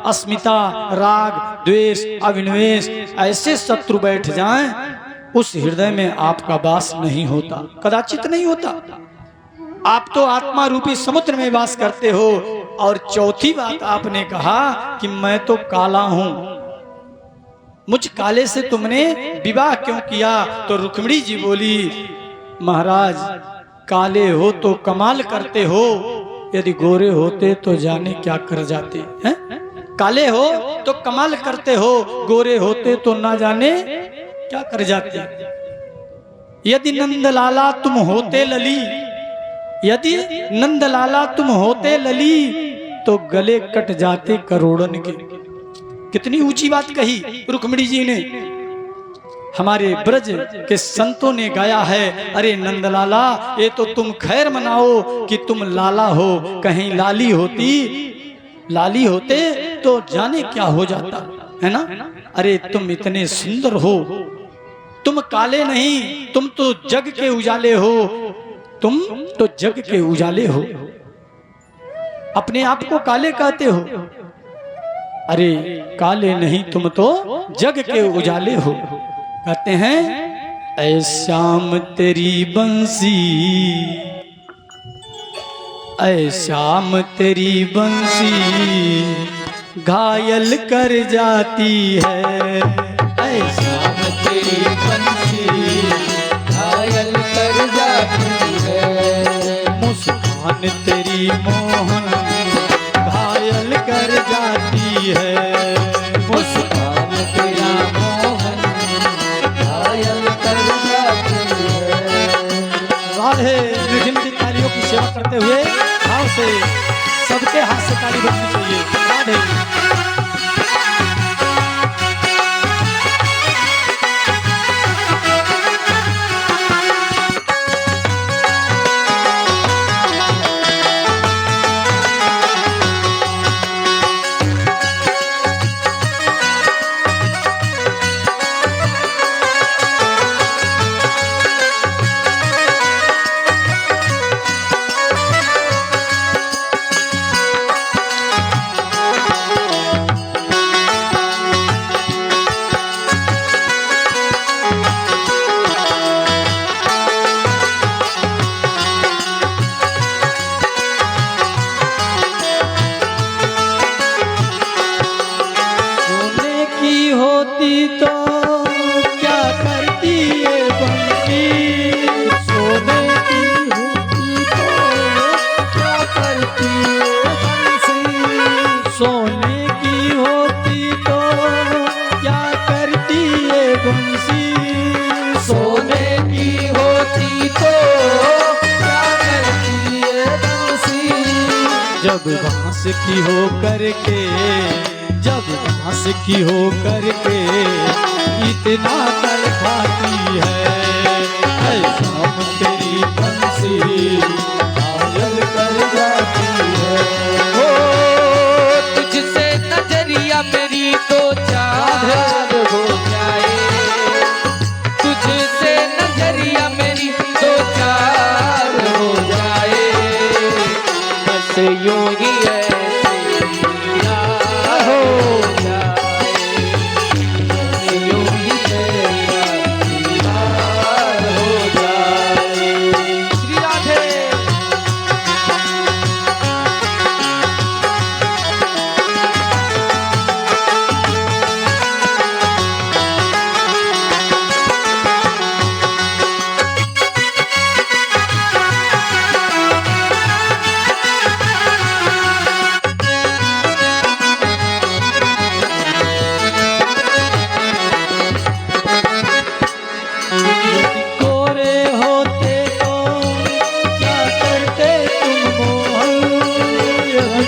अस्मिता, राग, द्वेष, अविन्वेष ऐसे शत्रु बैठ जाएं, उस हृदय में आपका वास नहीं होता, कदाचित नहीं होता। आप तो आत्मा रूपी समुद्र में वास करते हो। और चौथी बात आपने कहा कि मैं तो काला हूं, मुझ काले से तुमने विवाह क्यों किया? तो रुक्मिणी जी बोली महाराज काले हो तो कमाल करते हो, यदि गोरे होते तो जाने क्या कर जाते हैं। काले हो तो कमाल करते हो, गोरे होते तो ना जाने क्या कर जाते। यदि नंदलाला तुम होते लली, यदि नंदलाला तुम होते लली तो गले कट जाते करोड़न के। कितनी ऊंची बात कही रुक्मिणी जी ने। हमारे ब्रज के संतों ने गाया है, अरे नंदलाला ये तो तुम खैर मनाओ कि तुम लाला हो, कहीं लाली होते तो जाने क्या हो जाता, है ना। अरे तुम इतने सुंदर हो, तुम काले नहीं, तुम तो जग के उजाले हो, तुम तो जग के उजाले हो। अपने आप को काले कहते हो, अरे काले नहीं, तुम तो जग के उजाले हो। कहते हैं ऐ श्याम तेरी बंसी, ऐ श्याम तेरी बंसी घायल कर जाती है। ऐ श्याम तेरी बंसी घायल कर जाती है। मुस्कान तेरी मोहन घायल कर जाती है। मुस्कान तेरा मोहन घायल कर जाती है। राधे मीठी मीठी तालियों की सेवा करते हुए भाव से सबके हाथ से ताली बजनी चाहिए। राधे जब घास की हो करके, जब घास की हो करके इतना तर खाती है। ऐ श्याम तेरी बंसी घायल कर जाती है। हो तुझसे नजरिया मेरी तो चार हो जाए, तुझसे नजरिया मेरी तो चार हो जाए। बस यूं ही ऐसे यार हो जाए, बस यूं ही तेरा दीदार हो जाए। श्री राधे। गोरे होते तो क्या करते तुम मोहन,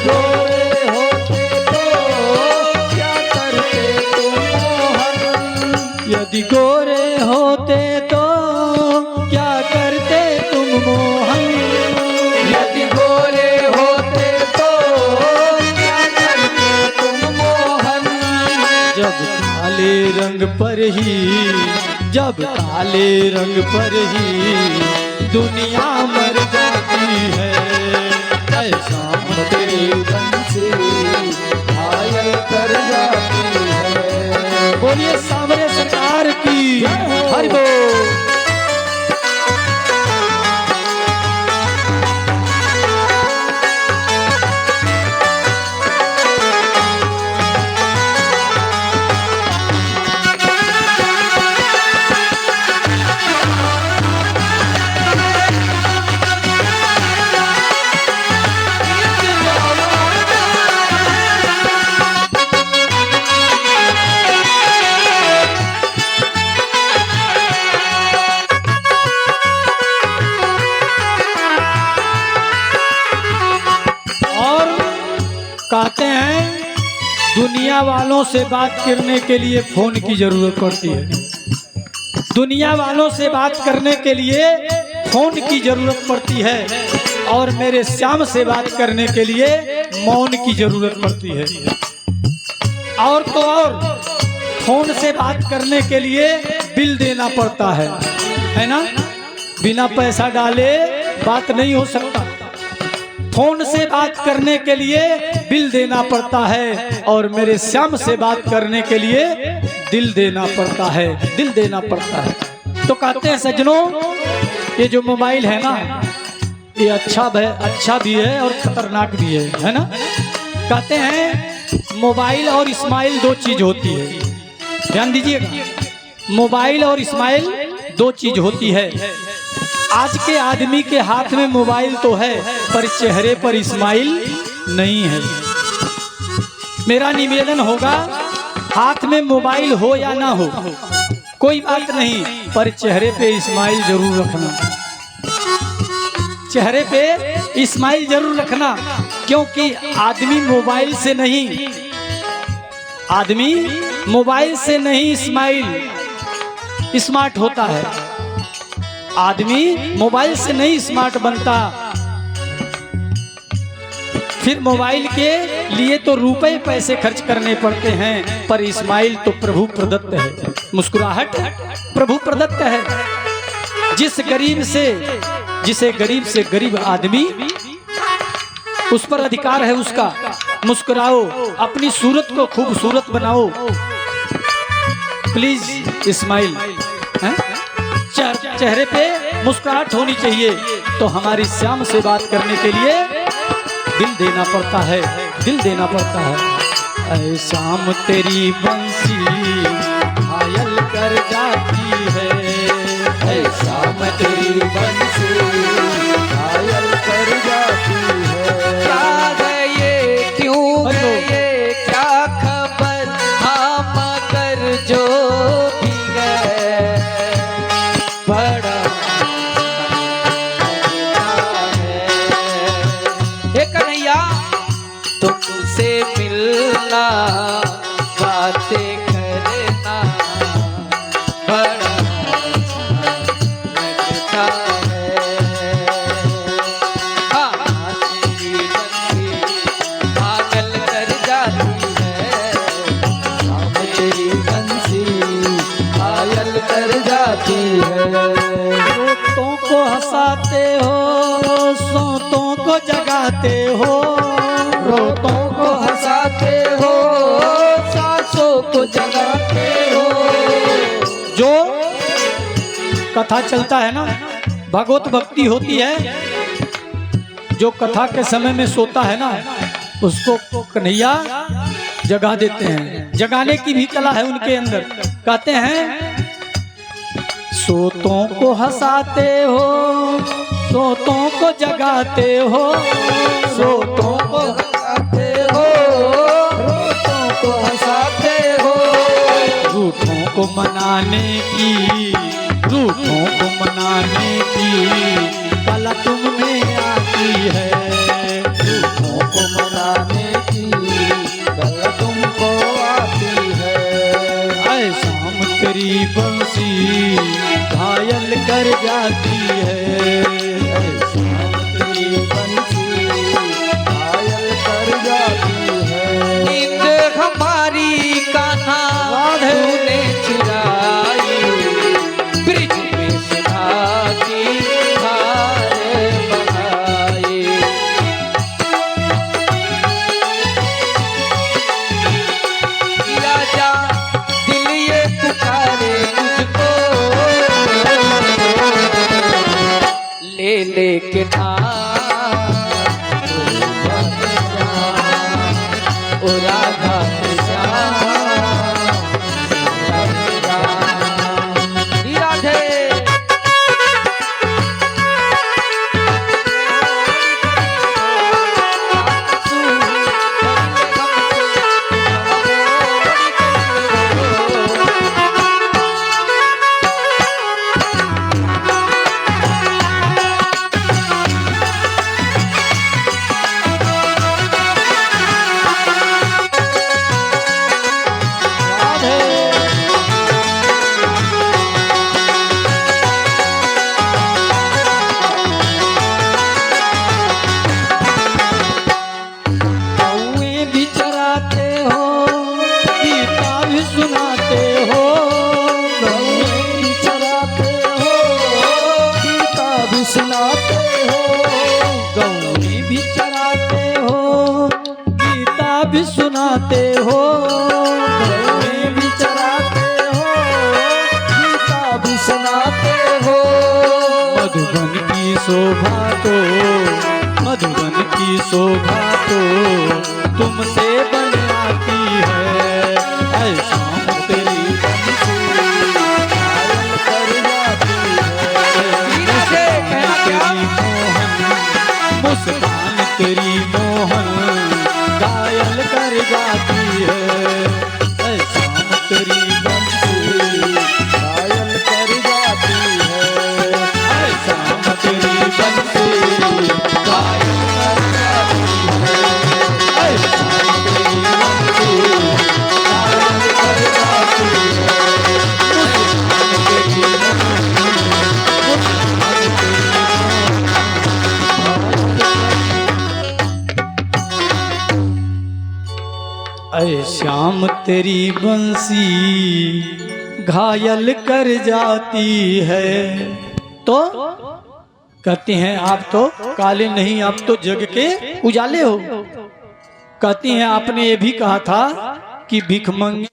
गोरे होते तो क्या करते तुम मोहन। यदि गोरे होते तो क्या करते तुम मोहन, यदि गोरे होते तो क्या करते तुम मोहन। जब काले रंग पर ही, जब काले रंग पर ही दुनिया मर जाती है। ऐ श्याम तेरी बंसी घायल कर जाती है। बोलिए सामने सरकार की हरि बोल। कहते हैं दुनिया वालों से बात करने के लिए फोन की जरूरत पड़ती है, दुनिया वालों से बात करने के लिए फोन की जरूरत पड़ती है, और मेरे श्याम से बात करने के लिए मौन की जरूरत पड़ती है। और तो और फोन से बात करने के लिए बिल देना पड़ता है ना? बिना पैसा डाले बात नहीं हो सकता। फोन से बात करने के लिए बिल देना पड़ता है और मेरे श्याम से बात करने के लिए दिल देना पड़ता है, दिल देना पड़ता है। तो कहते हैं सज्जनों, ये जो मोबाइल है ना, ये अच्छा भी है और खतरनाक भी है ना? कहते हैं मोबाइल और इस्माइल दो चीज होती है, ध्यान दीजिएगा। मोबाइल और इस्माइल दो चीज होती है। आज के आदमी के हाथ में मोबाइल तो है पर चेहरे पर इस्माइल नहीं है। मेरा निवेदन होगा, हाथ में मोबाइल हो या ना हो कोई बात नहीं, पर चेहरे पे इस्माइल जरूर रखना, चेहरे पे इस्माइल जरूर रखना। क्योंकि आदमी मोबाइल से नहीं, आदमी मोबाइल से नहीं स्मार्ट होता है, आदमी मोबाइल से नहीं स्मार्ट बनता। फिर मोबाइल के लिए तो रुपए पैसे खर्च करने पड़ते हैं, पर इस्माइल तो प्रभु प्रदत्त है, मुस्कुराहट प्रभु प्रदत्त है। जिसे गरीब से गरीब आदमी, उस पर अधिकार है उसका। मुस्कुराओ, अपनी सूरत को खूबसूरत बनाओ, प्लीज इस्माइल। चेहरे पे मुस्कुराहट होनी चाहिए। तो हमारी श्याम से बात करने के लिए दिल देना पड़ता है, दिल देना पड़ता है। ऐ श्याम तेरी बंसी घायल कर जाती है, ऐ श्याम तेरी बंसी घायल कर जाती है। क्या गए क्यों गए क्या खबर, हम मगर जो भी गए बड़ा है। कन्हैया तुमसे मिलना, बातें करना बड़ा लगता है। हाँ, तेरी बंसी पागल कर जाती है, श्याम तेरी बंसी घायल कर जाती है। रोतों को हंसाते हो, सोतों को जगाते हो, रोतों को हंसाते हो, सांसों को जगाते हो। जो कथा चलता है ना, भगवत भक्ति होती है, जो कथा के समय में सोता है ना, उसको कन्हैया जगा देते हैं। जगाने की भी कला है उनके अंदर। कहते हैं सोतों को हंसाते हो, सोतों को जगाते हो, रोतों को हंसाते हो, रोतों को हंसाते हो। रूठों को मनाने की, रूठों को मनाने की कला तुम में आती है, रूठों को मनाने की कला तुमको आती है। ऐ शाम तेरी बंसी घायल कर जाती है, श्याम तेरी बंसी घायल कर जाती है। नींद हमारी कान्हा तूने चुराई, ब्रिज में सुधा की धार बहाई। राजा दिल ये पुकारे तुझको, ले के ओ राधा श्याम राधे। भी सुनाते हो, में भी चराते हो, गीता भी सुनाते हो। मधुबन की शोभा तो, मधुबन की शोभा तो तुमसे बन आती है। ऐसा तेरी बंसी घायल कर जाती है। धीरे से कहना क्या? मुस्कान तेरी मोहन घायल कर जाती है। ऐसा तेरी बंसी घायल कर जाती है। ऐसा तेरी बंसी घायल कर जाती है। ऐसा तेरी बंसी घायल कर जाती है। मुस्कान तेरी मोहन, मुस्कान तेरी ऐ श्याम तेरी बंसी घायल कर जाती है। तो कहते हैं आप तो काले नहीं, आप तो जग के उजाले हो। कहती हैं आपने ये भी कहा था कि भिख मंगे